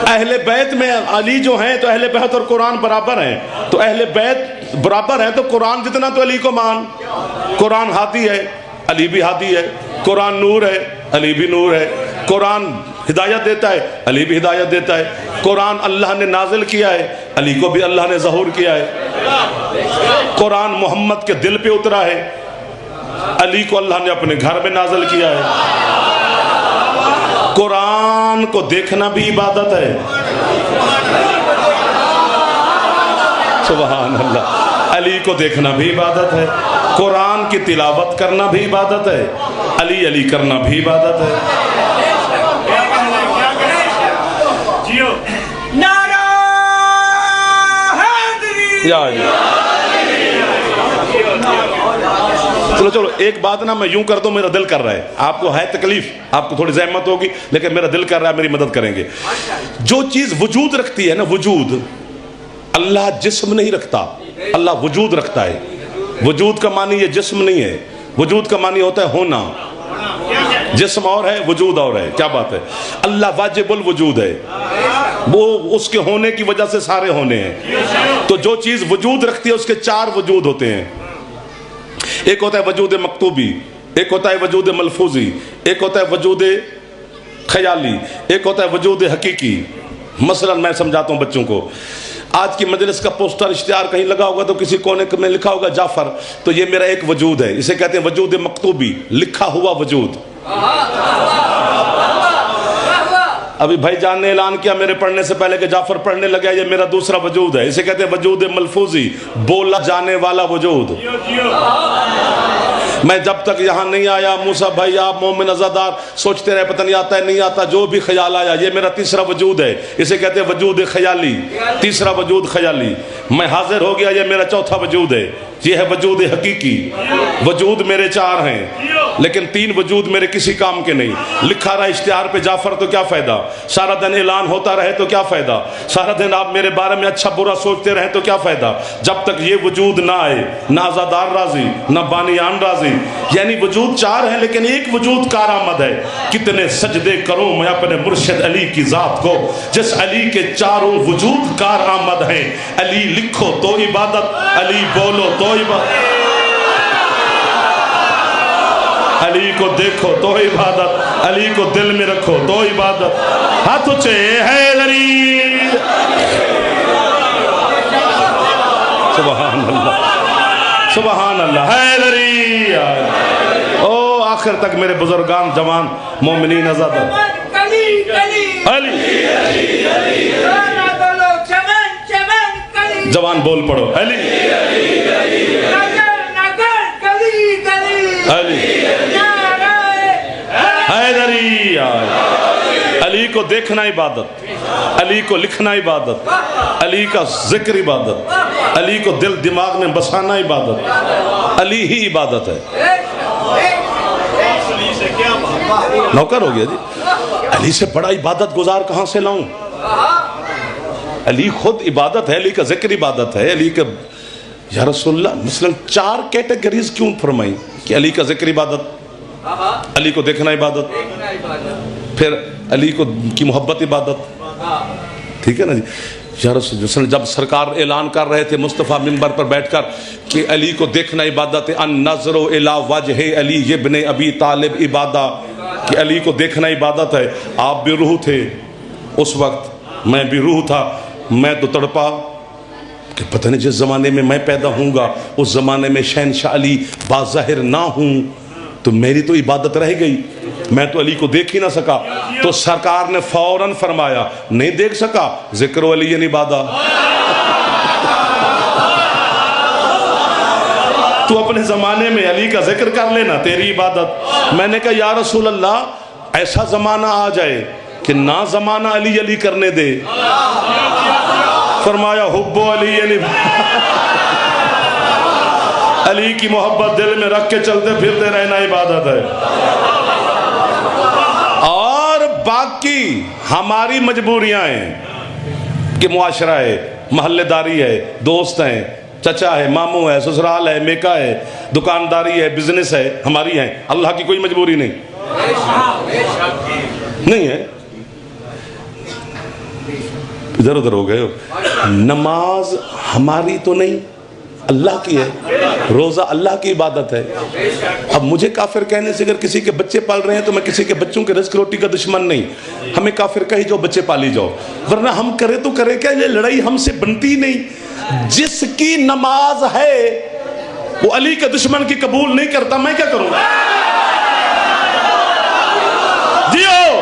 اہل بیت میں علی جو ہیں تو اہل بیت اور قرآن برابر ہیں. تو اہل بیت برابر ہیں تو قرآن جتنا تو علی کو مان. قرآن ہادی ہے, علی بھی ہادی ہے. قرآن نور ہے, علی بھی نور ہے. قرآن ہدایت دیتا ہے, علی بھی ہدایت دیتا ہے. قرآن اللہ نے نازل کیا ہے, علی کو بھی اللہ نے ظہور کیا ہے. قرآن محمد کے دل پہ اترا ہے, علی کو اللہ نے اپنے گھر میں نازل کیا ہے. قرآن کو دیکھنا بھی عبادت ہے. سبحان اللہ. علی کو دیکھنا بھی عبادت ہے, قرآن کی تلاوت کرنا بھی عبادت ہے, علی علی کرنا بھی عبادت ہے. چلو ایک بات نا میں یوں کر دوں, میرا دل کر رہا ہے, آپ کو ہے تکلیف, آپ کو تھوڑی زحمت ہوگی, لیکن میرا دل کر رہا ہے میری مدد کریں گے. جو چیز وجود رکھتی ہے نا, وجود, اللہ جسم نہیں رکھتا, اللہ وجود رکھتا ہے. وجود کا معنی یہ جسم نہیں ہے, وجود کا معنی ہوتا ہے ہونا. جسم اور ہے, وجود اور ہے. کیا بات ہے. اللہ واجب الوجود ہے, وہ اس کے ہونے کی وجہ سے سارے ہونے ہیں. تو جو چیز وجود رکھتی ہے اس کے چار وجود ہوتے ہیں. ایک ہوتا ہے وجود مکتوبی, ایک ہوتا ہے وجود ملفوظی, ایک ہوتا ہے وجود خیالی, ایک ہوتا ہے وجود حقیقی. مثلا میں سمجھاتا ہوں بچوں کو, آج کی مجلس کا پوسٹر اشتہار کہیں لگا ہوگا تو کسی کونے میں لکھا ہوگا جعفر, تو یہ میرا ایک وجود ہے, اسے کہتے ہیں وجود مکتوبی, لکھا ہوا وجود. ابھی بھائی جان نے اعلان کیا میرے پڑھنے سے پہلے کہ جعفر پڑھنے لگا, یہ میرا دوسرا وجود ہے, اسے کہتے ہیں وجود ملفوظی, بولا جانے والا وجود. میں جب تک یہاں نہیں آیا موسیٰ بھائی آپ مومن عزادار سوچتے رہے پتہ نہیں آتا ہے نہیں آتا, جو بھی خیال آیا یہ میرا تیسرا وجود ہے, اسے کہتے ہیں وجود خیالی. تیسرا وجود خیالی. میں حاضر ہو گیا, یہ میرا چوتھا وجود ہے, یہ ہے وجود حقیقی. وجود میرے چار ہیں لیکن تین وجود میرے کسی کام کے نہیں. لکھا رہا اشتہار پہ جعفر تو کیا فائدہ, سارا دن اعلان ہوتا رہے تو کیا فائدہ, سارا دن آپ میرے بارے میں اچھا برا سوچتے رہیں تو کیا فائدہ, جب تک یہ وجود نہ آئے نہ عزادار راضی نہ بانیان راضی. یعنی وجود چار ہیں لیکن ایک وجود کارآمد ہے. کتنے سجدے کروں میں اپنے مرشد علی کی ذات کو, جس علی کے چاروں وجود کارآمد ہیں. علی لکھو تو عبادت, علی بولو تو عبادت, علی کو دیکھو تو عبادت, علی کو دل میں رکھو تو عبادت. ہاتھ اونچے حیدری. سبحان اللہ, سبحان اللہ. حیدری. او آخر تک میرے بزرگان جوان مومنین عزادار, علی جوان بول پڑھو, علی علی حیدری. علی کو دیکھنا عبادت, علی کو لکھنا عبادت, علی کا ذکر عبادت, علی کو دل دماغ میں بسانا عبادت. علی ہی عبادت ہے. نوکر ہو گیا جی. علی سے بڑا عبادت گزار کہاں سے لاؤں. علی خود عبادت ہے, علی کا ذکر عبادت ہے, علی کا یا رسول اللہ. مثلا چار کیٹیگریز کیوں فرمائی کہ علی کا ذکر عبادت, علی کو دیکھنا عبادت, پھر علی کو کی محبت عبادت. ٹھیک ہے نا جی. یا رسول اللہ جب سرکار اعلان کر رہے تھے مصطفیٰ منبر پر بیٹھ کر کہ علی کو دیکھنا عبادت, ان نظر الی وجہ علی ابن ابی طالب عبادہ, کہ علی کو دیکھنا عبادت ہے. آپ بھی روح تھے اس وقت, میں بھی روح تھا. میں تو تڑپا کہ پتہ نہیں جس زمانے میں میں پیدا ہوں گا اس زمانے میں شہنشاہ علی باظاہر نہ ہوں تو میری تو عبادت رہ گئی. میں تو علی کو دیکھ ہی نہ سکا. تو سرکار نے فوراً فرمایا نہیں دیکھ سکا ذکر علی عبادہ. تو اپنے زمانے میں علی کا ذکر کر لینا تیری عبادت. میں نے کہا یا رسول اللہ ایسا زمانہ آ جائے کہ نہ زمانہ علی علی کرنے دے. فرمایا حب علی علی کی محبت دل میں رکھ کے چلتے پھرتے رہنا عبادت ہے. اور باقی ہماری مجبوریاں ہیں کہ معاشرہ ہے, محلے داری ہے, دوست ہیں, چچا ہے, ماموں ہے, سسرال ہے, میکا ہے, دکانداری ہے, بزنس ہے, ہماری ہیں. اللہ کی کوئی مجبوری نہیں ہے. ادھر ادھر ہو گئے ہو. نماز ہماری تو نہیں, اللہ کی ہے. روزہ اللہ کی عبادت ہے. اب مجھے کافر کہنے سے اگر کسی کے بچے پال رہے ہیں تو میں کسی کے بچوں کے رزق روٹی کا دشمن نہیں. ہمیں کافر کہی جو بچے پالی جاؤ, ورنہ ہم کرے تو کرے کیا, یہ لڑائی ہم سے بنتی نہیں. جس کی نماز ہے وہ علی کے دشمن کی قبول نہیں کرتا, میں کیا کروں؟ جیو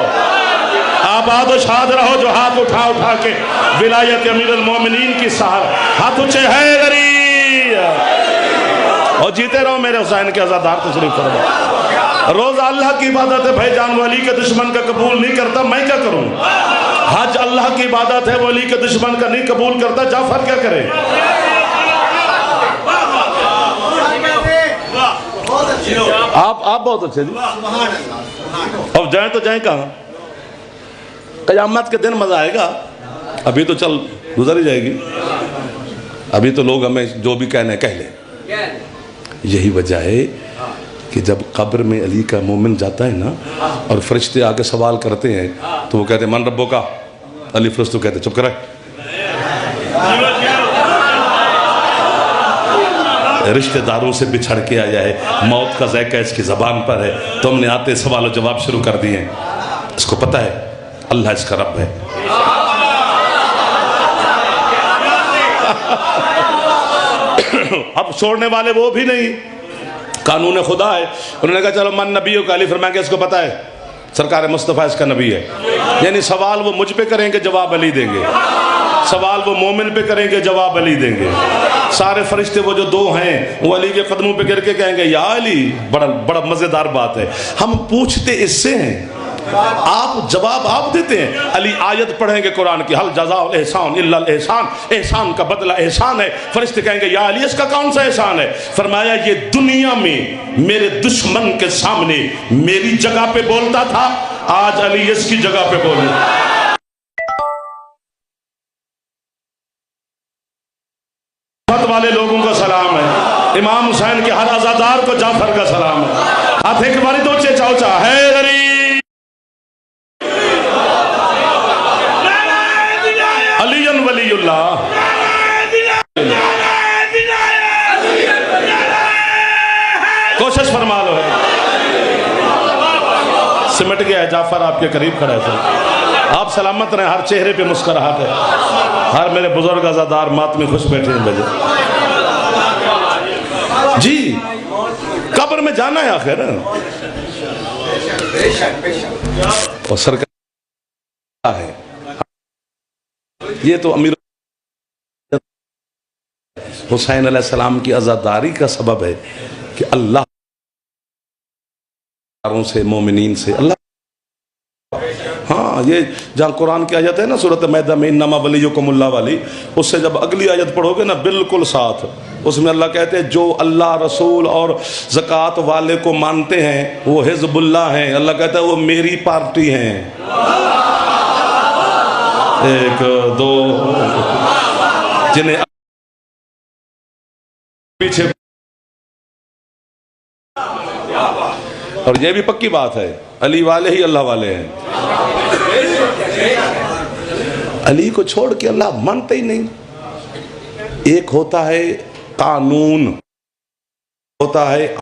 آباد و شاد رہو جو ہاتھ اٹھا اٹھا کے ولایت امیر المومنین کی سہر ہاتھ اونچے ہے غریب, اور جیتے رہو میرے حسین کے عزادار تشریف فرما. روزہ اللہ کی عبادت ہے بھائی جان, وہ علی کے دشمن کا قبول نہیں کرتا, میں کیا کروں؟ حج اللہ کی عبادت ہے, وہ علی کے دشمن کا نہیں قبول کرتا, جعفر کیا کرے؟ آپ بہت اچھے جی. اب جائیں تو جائیں کہاں؟ قیامت کے دن مزہ آئے گا. ابھی تو چل گزر ہی جائے گی. ابھی تو لوگ ہمیں جو بھی کہنے کہہ لیں. یہی وجہ ہے کہ جب قبر میں علی کا مومن جاتا ہے نا, اور فرشتے آگے سوال کرتے ہیں تو وہ کہتے ہیں من ربو کا, علی فرشتوں کہتے ہیں چپ کرے, رشتہ داروں سے بچھڑ کے آیا ہے, موت کا ذائقہ اس کی زبان پر ہے, تم نے آتے سوال و جواب شروع کر دیے ہیں. اس کو پتہ ہے اللہ اس کا رب ہے. اب چھوڑنے والے وہ بھی نہیں, قانون خدا ہے. انہوں نے کہا چلو من نبیوں کا, علی فرمایا کہ اس کو پتہ ہے سرکار مصطفیٰ اس کا نبی ہے. یعنی سوال وہ مجھ پہ کریں گے, جواب علی دیں گے. سوال وہ مومن پہ کریں گے, جواب علی دیں گے. سارے فرشتے وہ جو دو ہیں وہ علی کے قدموں پہ گر کے کہیں گے یا علی. بڑا مزیدار بات ہے, ہم پوچھتے اس سے ہیں, آپ جواب آپ دیتے ہیں. علی آیت پڑھیں گے قرآن کی, حل جزاء الاحسان الا الاحسان, احسان کا بدلہ احسان ہے. فرشتے کہیں گے یا علی اس کا کون سا احسان ہے؟ فرمایا یہ دنیا میں میرے دشمن کے سامنے میری جگہ پہ بولتا تھا, آج علی اس کی جگہ پہ بولے. والے لوگوں کا سلام ہے, امام حسین کے ہر عزادار کو جعفر کا سلام ہے. ہاتھ ایک باری دو چے چاو چا ہے غریب علی ولی اللہ. کوشش فرما لو, سمٹ گیا ہے جعفر آپ کے قریب کھڑا ہے. آپ سلامت رہیں, ہر چہرے پہ مسکراہٹ ہے, ہر میرے بزرگ عزادار ماتمی خوش بیٹھے ہیں. بجے جی قبر میں جانا ہے آخر, اور سرکار ہے. یہ تو امیر حسین علیہ السلام کی عزاداری کا سبب ہے کہ اللہ سے مومنین سے اللہ. ہاں یہ جہاں قرآن کی آیت ہے نا سورۃ مائدہ میں انما ولیکم اللہ والی, اس سے جب اگلی آیت پڑھو گے نا بالکل ساتھ, اس میں اللہ کہتے ہیں جو اللہ رسول اور زکوٰۃ والے کو مانتے ہیں وہ حزب اللہ ہیں. اللہ کہتا ہے وہ میری پارٹی ہیں. ایک دو جنہیں پیچھے, اور یہ بھی پکی بات ہے علی والے ہی اللہ والے ہیں. علی کو چھوڑ کے اللہ مانتے ہی نہیں. ایک ہوتا ہے قانون, ہوتا ہے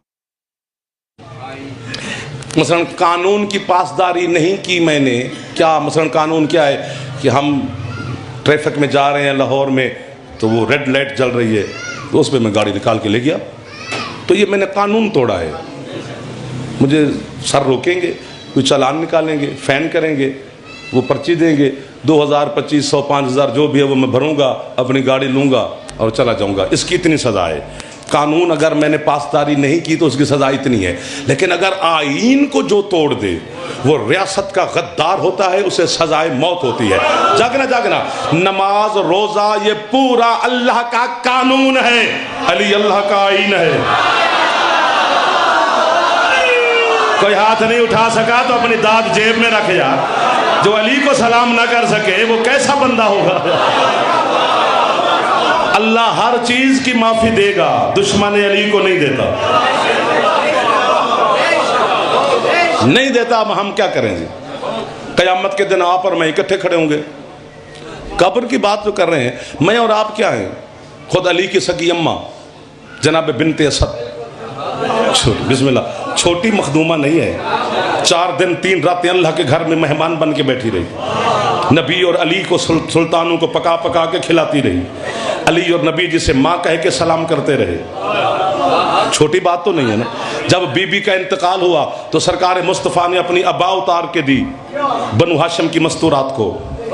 مثلا قانون کی پاسداری نہیں کی میں نے. کیا مثلا قانون کیا ہے کہ ہم ٹریفک میں جا رہے ہیں لاہور میں, تو وہ ریڈ لائٹ جل رہی ہے, تو اس پہ میں گاڑی نکال کے لے گیا, تو یہ میں نے قانون توڑا ہے. مجھے سر روکیں گے, کوئی چالان نکالیں گے، فین کریں گے، وہ پرچی دیں گے، 2000 2500 5000 جو بھی ہے وہ میں بھروں گا، اپنی گاڑی لوں گا اور چلا جاؤں گا، اس کی اتنی سزا ہے۔ قانون اگر میں نے پاسداری نہیں کی تو اس کی سزا اتنی ہے، لیکن اگر آئین کو جو توڑ دے وہ ریاست کا غدار ہوتا ہے، اسے سزائے موت ہوتی ہے۔ جاگنا جاگنا، نماز روزہ یہ پورا اللہ کا قانون ہے، علی اللہ کا آئین ہے۔ کوئی ہاتھ نہیں اٹھا سکا تو اپنی داد جیب میں رکھ جا، جو علی کو سلام نہ کر سکے وہ کیسا بندہ ہوگا؟ اللہ ہر چیز کی معافی دے گا، دشمن علی کو نہیں دیتا، نہیں دیتا۔ اب ہم کیا کریں جی؟ قیامت کے دن آپ اور میں اکٹھے کھڑے ہوں گے۔ قبر کی بات جو کر رہے ہیں، میں اور آپ کیا ہیں؟ خود علی کی سگی اماں جناب بنت اسد، بسم اللہ، چھوٹی مخدومہ نہیں ہے، 4 دن 3 راتیں اللہ کے گھر میں مہمان بن کے بیٹھی رہی، نبی اور علی کو سلطانوں کو پکا پکا کے کھلاتی رہی، علی اور نبی جسے ماں کہہ کے سلام کرتے رہے۔ چھوٹی بات تو نہیں ہے نا۔ جب بی بی کا انتقال ہوا تو سرکار مصطفیٰ نے اپنی ابا اتار کے دی بنو ہاشم کی مستورات کو،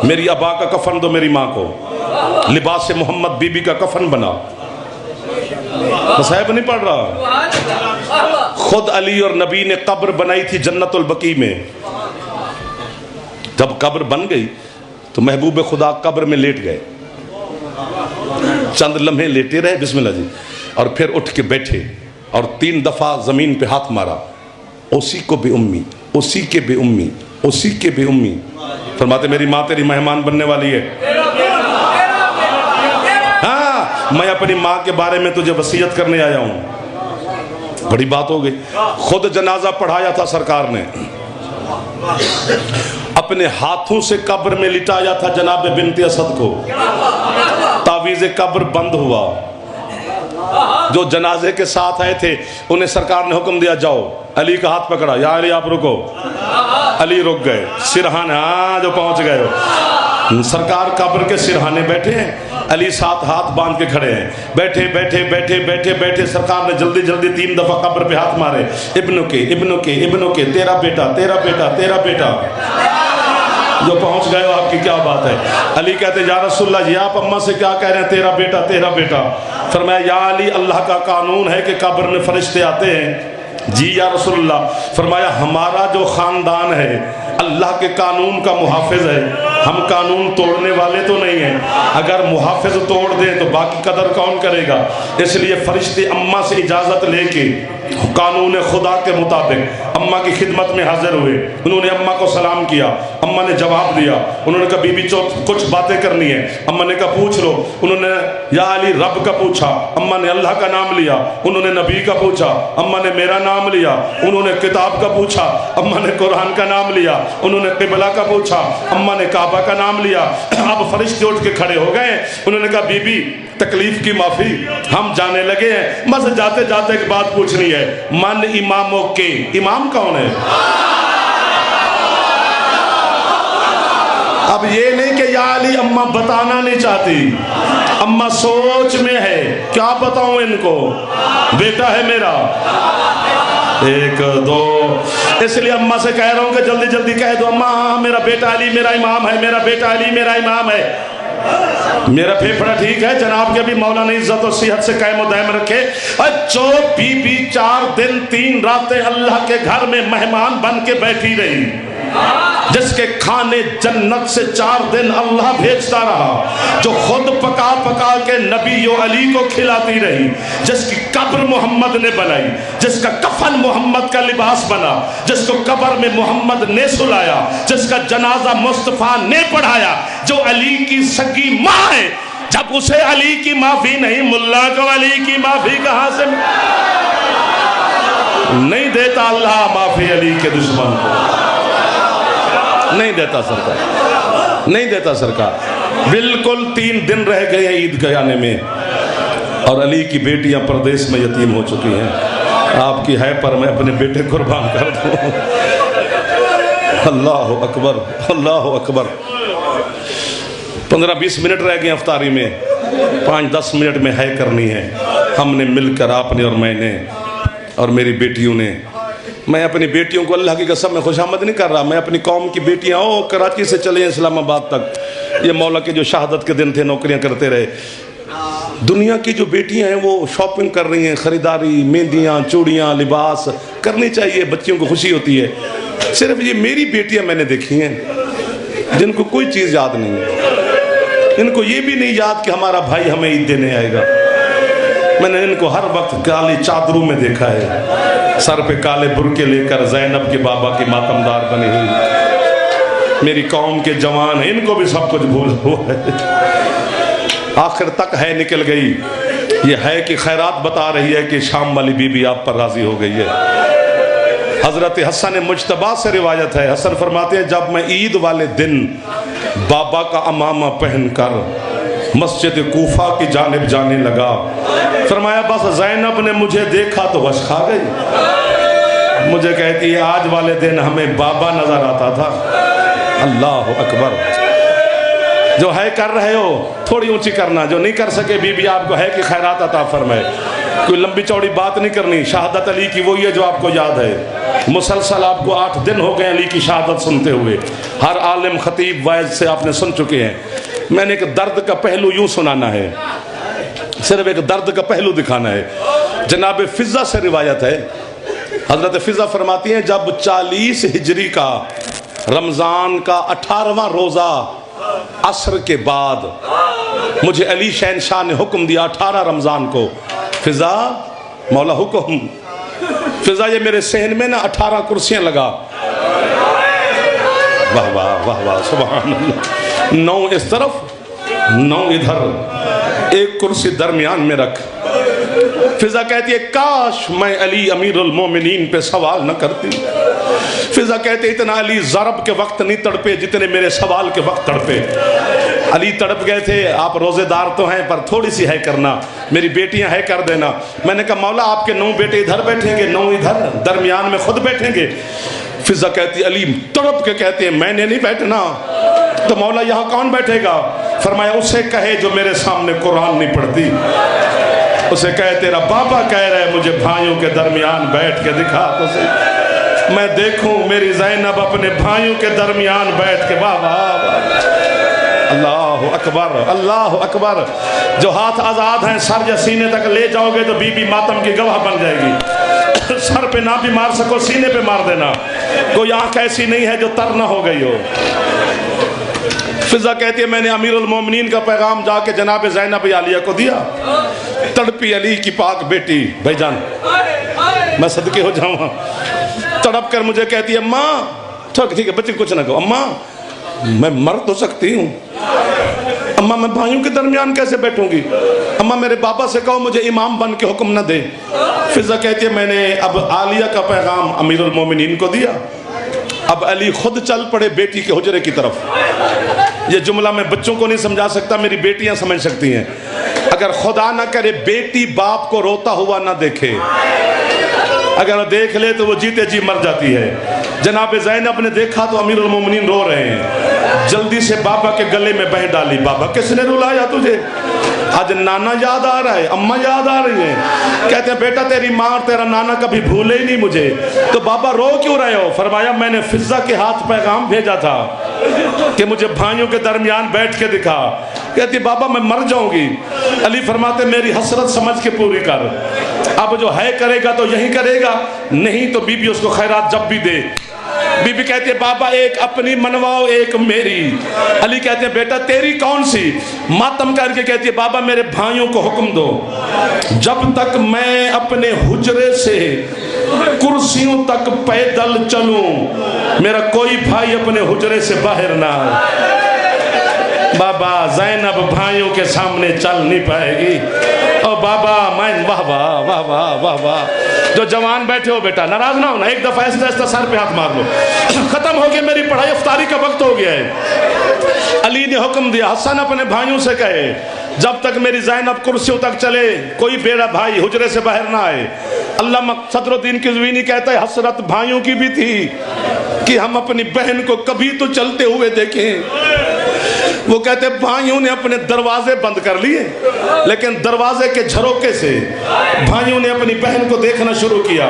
میری ابا کا کفن دو میری ماں کو، لباس محمد بی بی کا کفن بنا۔ صاحب نہیں پڑھ رہا، خود علی اور نبی نے قبر بنائی تھی جنت البقیع میں۔ جب قبر بن گئی تو محبوب خدا قبر میں لیٹ گئے، چند لمحے لیٹے رہے، بسم اللہ جی، اور پھر اٹھ کے بیٹھے اور 3 دفعہ زمین پہ ہاتھ مارا، اسی کو بے امی، اسی کے بے امی، اسی کے بے امی۔ فرماتے میری ماں تیری مہمان بننے والی ہے، ہاں میں اپنی ماں کے بارے میں تجھے وصیت کرنے آیا ہوں۔ بڑی بات ہو گئی۔ خود جنازہ پڑھایا تھا سرکار نے، اپنے ہاتھوں سے قبر میں لٹایا تھا جناب بنت اسد کو، تعویذ قبر بند ہوا۔ جو جنازے کے ساتھ آئے تھے انہیں سرکار نے حکم دیا جاؤ، علی کا ہاتھ پکڑا، یا علی آپ رکو، علی رک گئے، سرہانے ہاں جو پہنچ گئے ہو۔ سرکار قبر کے سرہانے بیٹھے ہیں، علی ساتھ ہاتھ باندھ کے کھڑے ہیں، بیٹھے بیٹھے بیٹھے بیٹھے بیٹھے سرکار نے جلدی جلدی 3 دفعہ قبر پہ ہاتھ مارے، ابنوں کے ابنوں کے ابنوں کے، تیرا بیٹا تیرا بیٹا تیرا بیٹا، جو پہنچ گئے ہو آپ کی کیا بات ہے؟ علی کہتے یا رسول اللہ، یہ آپ اماں سے کیا کہہ رہے ہیں تیرا بیٹا تیرا بیٹا؟ فرمایا یا علی اللہ کا قانون ہے کہ قبر میں فرشتے آتے ہیں۔ جی یا رسول اللہ۔ فرمایا ہمارا جو خاندان ہے اللہ کے قانون کا محافظ ہے، ہم قانون توڑنے والے تو نہیں ہیں، اگر محافظ توڑ دیں تو باقی قدر کون کرے گا؟ اس لیے فرشتے اماں سے اجازت لے کے قانون خدا کے مطابق اماں کی خدمت میں حاضر ہوئے، انہوں نے اماں کو سلام کیا، اماں نے جواب دیا، انہوں نے کہا بی بی کچھ باتیں کرنی ہیں، اماں نے کہا پوچھ لو، انہوں نے یا علی رب کا پوچھا، اماں نے اللہ کا نام لیا، انہوں نے نبی کا پوچھا، اماں نے میرا نام لیا، انہوں نے کتاب کا پوچھا، اماں نے قرآن کا نام لیا، انہوں نے قبلہ کا پوچھا، اماں نے کعبہ کا نام لیا۔ اب فرشتے اٹھ کے کھڑے ہو گئے، انہوں نے کہا بی بی تکلیف کی معافی، ہم جانے لگے ہیں، بس جاتے جاتے ایک بات پوچھنی ہے، من اماموں کے امام کون ہے؟ اب یہ نہیں کہ یا علی اماں بتانا نہیں چاہتی، اماں سوچ میں ہے، کیا بتاؤں ان کو، بیٹا ہے میرا، 1 2، اس لیے اماں سے کہہ رہا ہوں کہ جلدی جلدی کہہ دو اماں ہاں میرا بیٹا علی میرا امام ہے، میرا بیٹا علی میرا امام ہے۔ میرا پھیپھڑا ٹھیک ہے جناب کے بھی مولا نے عزت و صحت سے قائم و دائم رکھے، جو بی بی 4 دن 3 راتیں اللہ کے گھر میں مہمان بن کے بیٹھی رہی، جس کے کھانے جنت سے 4 دن اللہ بھیجتا رہا، جو خود پکا پکا کے نبی و علی کو کھلاتی رہی، جس کی قبر محمد نے بنائی، جس کا کفن محمد کا لباس بنا، جس کو قبر میں محمد نے سلایا، جس کا جنازہ مصطفیٰ نے پڑھایا، جو علی کی سگی ماں ہے، جب اسے علی کی معافی نہیں، ملا کو علی کی معافی کہاں سے نہیں دیتا اللہ معافی علی کے دشمن کو؟ نہیں دیتا سرکار، نہیں دیتا سرکار۔ بالکل 3 دن رہ گئے عید کے آنے میں اور علی کی بیٹیاں پردیس میں یتیم ہو چکی ہیں، آپ کی ہے پر میں اپنے بیٹے قربان کر دوں۔ اللہ اکبر اللہ اکبر۔ 15-20 منٹ رہ گئے افطاری میں، 5-10 منٹ میں ہے کرنی ہے، ہم نے مل کر آپ نے اور میں نے اور میری بیٹیوں نے میں اپنی بیٹیوں کو اللہ کی قسم میں خوشامد نہیں کر رہا، میں اپنی قوم کی بیٹیاں کراچی سے چلے ہیں اسلام آباد تک، یہ مولا کے جو شہادت کے دن تھے نوکریاں کرتے رہے، دنیا کی جو بیٹیاں ہیں وہ شاپنگ کر رہی ہیں، خریداری، مہندیاں، چوڑیاں، لباس کرنی چاہیے، بچیوں کو خوشی ہوتی ہے۔ صرف یہ میری بیٹیاں میں نے دیکھی ہیں جن کو کوئی چیز یاد نہیں ہے، ان کو یہ بھی نہیں یاد کہ ہمارا بھائی ہمیں عید دینے آئے گا۔ میں نے ان کو ہر وقت کالی چادروں میں دیکھا ہے، سر پہ کالے برقعے لے کر زینب کے بابا کی ماتمدار بنی ہوئی۔ میری قوم کے جوان ہیں، ان کو بھی سب کچھ بھول ہوا ہے۔ آخر تک ہے نکل گئی، یہ ہے کہ خیرات بتا رہی ہے کہ شام والی بی بی آپ پر راضی ہو گئی ہے۔ حضرت حسن مجتبیٰ سے روایت ہے، حسن فرماتے ہیں جب میں عید والے دن بابا کا امامہ پہن کر مسجد کوفہ کی جانب جانے لگا، فرمایا بس زینب نے مجھے دیکھا تو بس کھا گئی، مجھے کہتی ہے آج والے دن ہمیں بابا نظر آتا تھا۔ اللہ اکبر۔ جو ہے کر رہے ہو تھوڑی اونچی کرنا، جو نہیں کر سکے بی بی آپ کو ہے کہ خیرات عطا فرمائے، کوئی لمبی چوڑی بات نہیں کرنی۔ شہادت علی کی وہی ہے جو آپ کو یاد ہے، مسلسل آپ کو 8 دن ہو گئے علی کی شہادت سنتے ہوئے، ہر عالم خطیب وائز سے آپ نے سن چکے ہیں۔ میں نے ایک درد کا پہلو یوں سنانا ہے، صرف ایک درد کا پہلو دکھانا ہے۔ جناب فضہ سے روایت ہے، حضرت فضہ فرماتی ہیں جب 40 ہجری کا رمضان کا 18واں روزہ عصر کے بعد مجھے علی شہنشاہ نے حکم دیا 18 رمضان کو، فضہ مولا حکم، فضہ یہ میرے صحن میں نا 18 کرسیاں لگا، واہ واہ واہ واہ سبحان اللہ، 9 اس طرف 9 ادھر، ایک کرسی درمیان میں رکھ۔ فضہ کہتی ہے کاش میں علی امیر المومنین پہ سوال نہ کرتی۔ فضہ کہتے اتنا علی ضرب کے وقت نہیں تڑپے جتنے میرے سوال کے وقت تڑپے۔ علی تڑپ گئے تھے، آپ روزے دار تو ہیں پر تھوڑی سی ہے کرنا، میری بیٹیاں ہے کر دینا۔ میں نے کہا مولا آپ کے 9 بیٹے ادھر بیٹھیں گے، 9 ادھر، درمیان میں خود بیٹھیں گے۔ فضہ کہتی علی تڑپ کے کہتے ہیں میں نے نہیں بیٹھنا، تو مولا یہاں کون بیٹھے گا؟ فرمایا اسے کہے جو میرے سامنے قرآن نہیں پڑھتی، اسے کہے تیرا بابا کہہ رہے مجھے بھائیوں کے درمیان بیٹھ کے دکھا تو صحیح، میں دیکھوں میری زینب اپنے بھائیوں کے درمیان بیٹھ کے۔ واہ واہ واہ، اللہ اکبر اللہ اکبر۔ جو ہاتھ آزاد ہیں سر یا سینے تک لے جاؤ گے تو بی بی ماتم کی گواہ بن جائے گی، سر پہ نہ بھی مار سکو سینے پہ مار دینا، کوئی آنکھ ایسی نہیں ہے جو تر نہ ہو گئی ہو۔ فضہ کہتی ہے میں نے امیر المومنین کا پیغام جا کے جناب زینب عالیہ کو دیا، تڑپی علی کی پاک بیٹی، بھائی جان میں صدقے ہو جاؤں، تڑپ کر مجھے کہتی ہے اماں، ٹھیک ہے بچے کچھ نہ کہو، اماں میں مر تو سکتی ہوں، اماں میں بھائیوں کے درمیان کیسے بیٹھوں گی، اماں میرے بابا سے کہو مجھے امام بن کے حکم نہ دے۔ فضہ کہتی ہے میں نے اب عالیہ کا پیغام امیر المومنین کو دیا، اب علی خود چل پڑے بیٹی کے حجرے کی طرف۔ یہ جملہ میں بچوں کو نہیں سمجھا سکتا، میری بیٹیاں سمجھ سکتی ہیں۔ اگر خدا نہ کرے بیٹی باپ کو روتا ہوا نہ دیکھے، اگر وہ دیکھ لے تو وہ جیتے جی مر جاتی ہے۔ جناب زینب نے دیکھا تو امیر المومنین رو رہے ہیں، جلدی سے بابا کے گلے میں بہہ ڈالی، بابا کس نے رلایا تجھے؟ آج نانا یاد آ رہا ہے، اماں یاد آ رہی ہیں، کہتے ہیں بیٹا تیری ماں اور تیرا نانا کبھی بھولے ہی نہیں مجھے، تو بابا رو کیوں رہے ہو؟ فرمایا میں نے فضہ کے ہاتھ پیغام بھیجا تھا کہ مجھے بھائیوں کے درمیان بیٹھ کے دکھا۔ کہتی بابا میں مر جاؤں گی۔ علی فرماتے میری حسرت سمجھ کے پوری کر، اب جو ہے کرے گا تو یہی کرے گا، نہیں تو بی بی اس کو خیرات جب بھی دے۔ بی بی کہتے ہیں بابا ایک اپنی منواؤ ایک میری۔ علی کہتے ہیں بیٹا تیری کون سی؟ ماتم کر کے کہتی ہے بابا میرے بھائیوں کو حکم دو جب تک میں اپنے حجرے سے کرسیوں تک پیدل چلوں میرا کوئی بھائی اپنے حجرے سے باہر نہ آئے۔ بابا زینب بھائیوں کے سامنے چل نہیں پائے گی، او بابا میں واہ واہ واہ واہ واہ واہ۔ جو جوان بیٹھے ہو بیٹا ناراض نہ ہونا، ایک دفعہ ایسا ایسا سر پہ ہاتھ مار لو، ختم ہو گیا میری پڑھائی، افطاری کا وقت ہو گیا ہے۔ علی نے حکم دیا حسن اپنے بھائیوں سے کہے جب تک میری زینب کرسیوں تک چلے کوئی بیڑا بھائی حجرے سے باہر نہ آئے۔ علامہ صدر الدین قزوینی کہتا ہے حسرت بھائیوں کی بھی تھی کہ ہم اپنی بہن کو کبھی تو چلتے ہوئے دیکھیں، وہ کہتے بھائیوں نے اپنے دروازے بند کر لیے، لیکن دروازے کے جھروکے سے بھائیوں نے اپنی بہن کو دیکھنا شروع کیا۔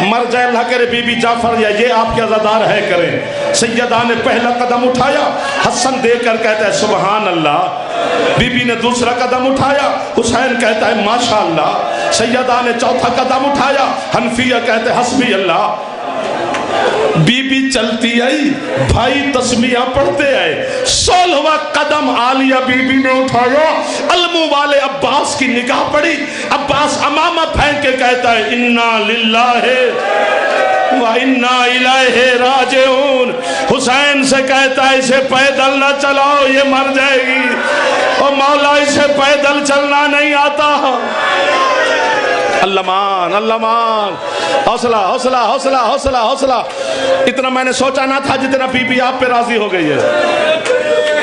مر جائے اللہ کرے بی بی جعفر یا یہ آپ کے عزادار ہے کریں، سیدہ نے پہلا قدم اٹھایا، حسن دیکھ کر کہتا ہے سبحان اللہ۔ بی بی نے دوسرا قدم اٹھایا، حسین کہتا ہے ماشاءاللہ۔ سیدہ نے چوتھا قدم اٹھایا، حنفیہ کہتے ہیں حسبی اللہ۔ بی بی چلتی آئی، بھائی تسمیہ پڑھتے آئے، 16واں قدم عالیہ بی بی نے اٹھایا، علموں والے عباس کی نگاہ پڑی، عباس امامہ پھینک کے کہتا ہے انا للہ وَإِنَّا إِلَيْهِ رَاجِعُونَ۔ حسین سے کہتا ہے اسے پیدل نہ چلاؤ، یہ مر جائے گی، اور مولا اسے پیدل چلنا نہیں آتا۔ اللہ مان، اللہ مان، حوصلہ حوصلہ حوصلہ حوصلہ حوصلہ۔ اتنا میں نے سوچا نہ تھا جتنا بی بی آپ پہ راضی ہو گئی ہے۔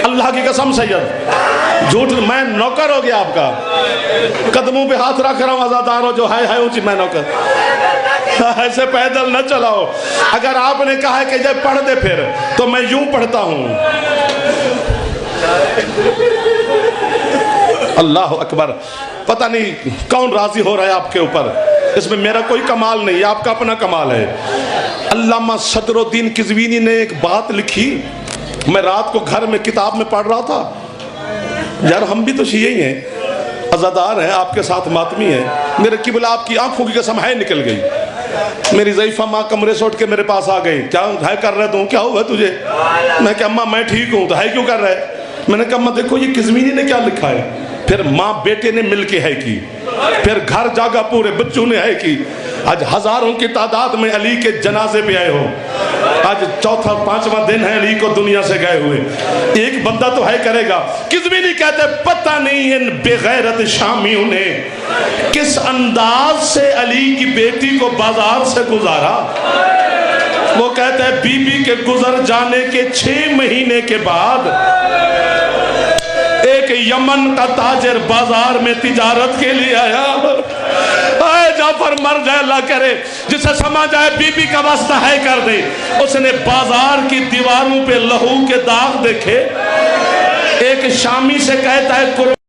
اللہ کی قسم سید، جھوٹ میں نوکر ہو گیا آپ کا، قدموں پہ ہاتھ رکھ رہا ہوں عزادار ہو جو ہے اونچی، میں نوکر، ایسے پیدل نہ چلاؤ۔ اگر آپ نے کہا ہے کہ جب پڑھ دے پھر تو میں یوں پڑھتا ہوں۔ اللہ اکبر۔ پتہ نہیں کون راضی ہو رہا ہے آپ کے اوپر، اس میں میرا کوئی کمال نہیں، آپ کا اپنا کمال ہے۔ علامہ صدر الدین قزوینی نے ایک بات لکھی، میں رات کو گھر میں کتاب میں پڑھ رہا تھا، یار ہم بھی تو شیعی ہیں، عزادار ہیں، آپ کے ساتھ ماتمی ہیں، میرے قبلہ آپ کی آنکھوں کی قسم ہے نکل گئی۔ میری ضعیفہ ماں کمرے سے اٹھ کے میرے پاس آ گئی، کیا ہے کر رہے تو کیا ہوا تجھے؟ میں کہ اماں میں ٹھیک ہوں، تو ہے کیوں کر رہے؟ میں نے کہا اماں دیکھو یہ قزوینی نے کیا لکھا ہے۔ پھر ماں بیٹے نے مل کے ہے کی، پھر گھر جاگا پورے بچوں نے ہے کی۔ آج ہزاروں کی تعداد میں علی کے جنازے پہ آئے ہو، آج چوتھا پانچواں دن ہے علی کو دنیا سے گئے ہوئے، ایک بندہ تو ہے کرے گا۔ قزوینی کہتے پتہ نہیں ان بے غیرت شامیوں نے کس انداز سے علی کی بیٹی کو بازار سے گزارا۔ وہ کہتے ہیں بی بی کے گزر جانے کے 6 مہینے کے بعد ایک یمن کا تاجر بازار میں تجارت کے لیے آیا۔ اے جعفر مر جائے اللہ کرے، جسے سمجھ آئے بی بی کا واسطہ ہے کر دے۔ اس نے بازار کی دیواروں پہ لہو کے داغ دیکھے، ایک شامی سے کہتا ہے قربانی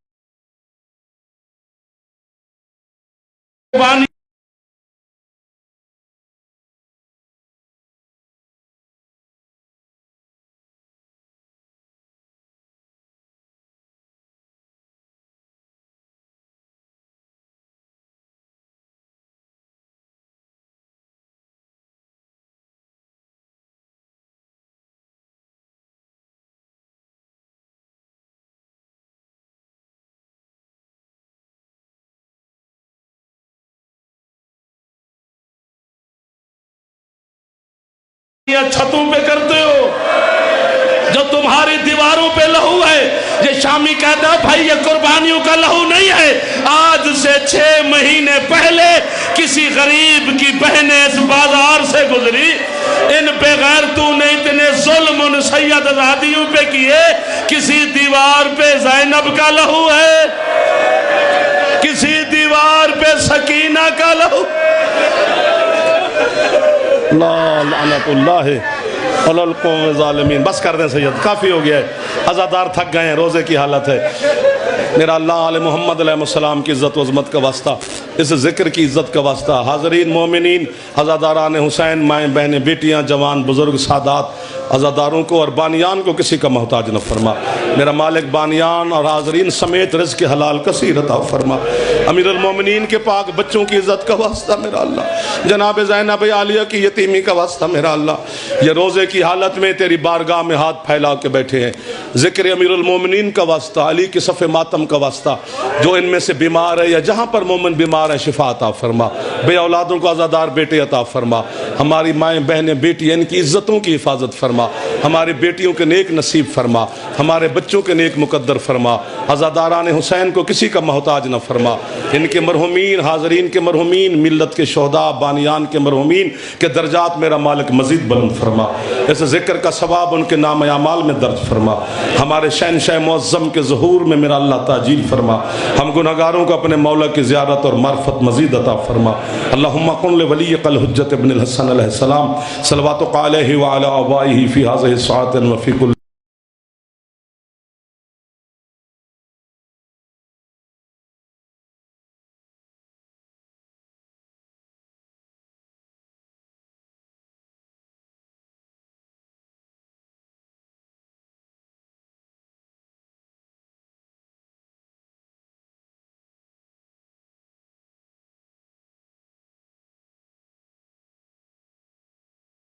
چھتوں پہ کرتے ہو، جو تمہاری دیواروں پہ لہو ہے۔ یہ شامی کہتا ہے بھائی یہ قربانیوں کا لہو نہیں ہے، آج سے 6 مہینے پہلے کسی غریب کی بہنیں اس بازار سے گزری، ان بے غیرتوں نے اتنے ظلم ان سید آزادیوں پہ کیے، کسی دیوار پہ زینب کا لہو ہے، کسی دیوار پہ سکینہ کا لہو۔ لعنت اللہ علی القوم الظالمین۔ بس کر دیں سید، کافی ہو گیا ہے، عزادار تھک گئے ہیں، روزے کی حالت ہے۔ میرا اللہ آل محمد علیہ السلام کی عزت و عظمت کا واسطہ، اس ذکر کی عزت کا واسطہ، حاضرین مومنین، عزاداران حسین، مائیں بہنیں بیٹیاں جوان بزرگ سادات، عزاداروں کو اور بانیان کو کسی کا محتاج نہ فرما۔ میرا مالک بانیان اور حاضرین سمیت رزق حلال کثیر عطا فرما۔ امیر المومنین کے پاک بچوں کی عزت کا واسطہ میرا اللہ، جناب زینب عالیہ کی یتیمی کا واسطہ میرا اللہ، یہ روزے کی حالت میں تیری بارگاہ میں ہاتھ پھیلا کے بیٹھے ہیں، ذکر امیر المومنین کا واسطہ، علی کے صف ماتم کا واسطہ، جو ان میں سے بیمار ہے یا جہاں پر مومن بیمار ہیں شفا عطا فرما، بے اولادوں کو عزادار بیٹے عطا فرما، ہماری مائیں بہنیں بیٹی ان کی عزتوں کی حفاظت فرما، ہماری بیٹیوں کے نیک نصیب فرما، ہمارے بچوں کے نیک مقدر فرما، عزاداران حسین کو کسی کا محتاج نہ فرما، ان کے مرحومین، حاضرین کے مرحومین، ملت کے شہداء، بانیان کے مرحومین کے درجات میرا مالک مزید بلند فرما، اس ذکر کا ثواب ان کے نام اعمال میں درج فرما، ہمارے شہنشاہ معظم کے ظہور میں میرا اللہ تاجیل فرما، ہم گناہگاروں کو اپنے مولا کی زیارت اور معرفت مزید عطا فرما۔ اللہم قل لولی الحجۃ ابن الحسن علیہ السلام صلواتک علیہ وعلی آبائہ فی ہذہ الساعۃ وفی کل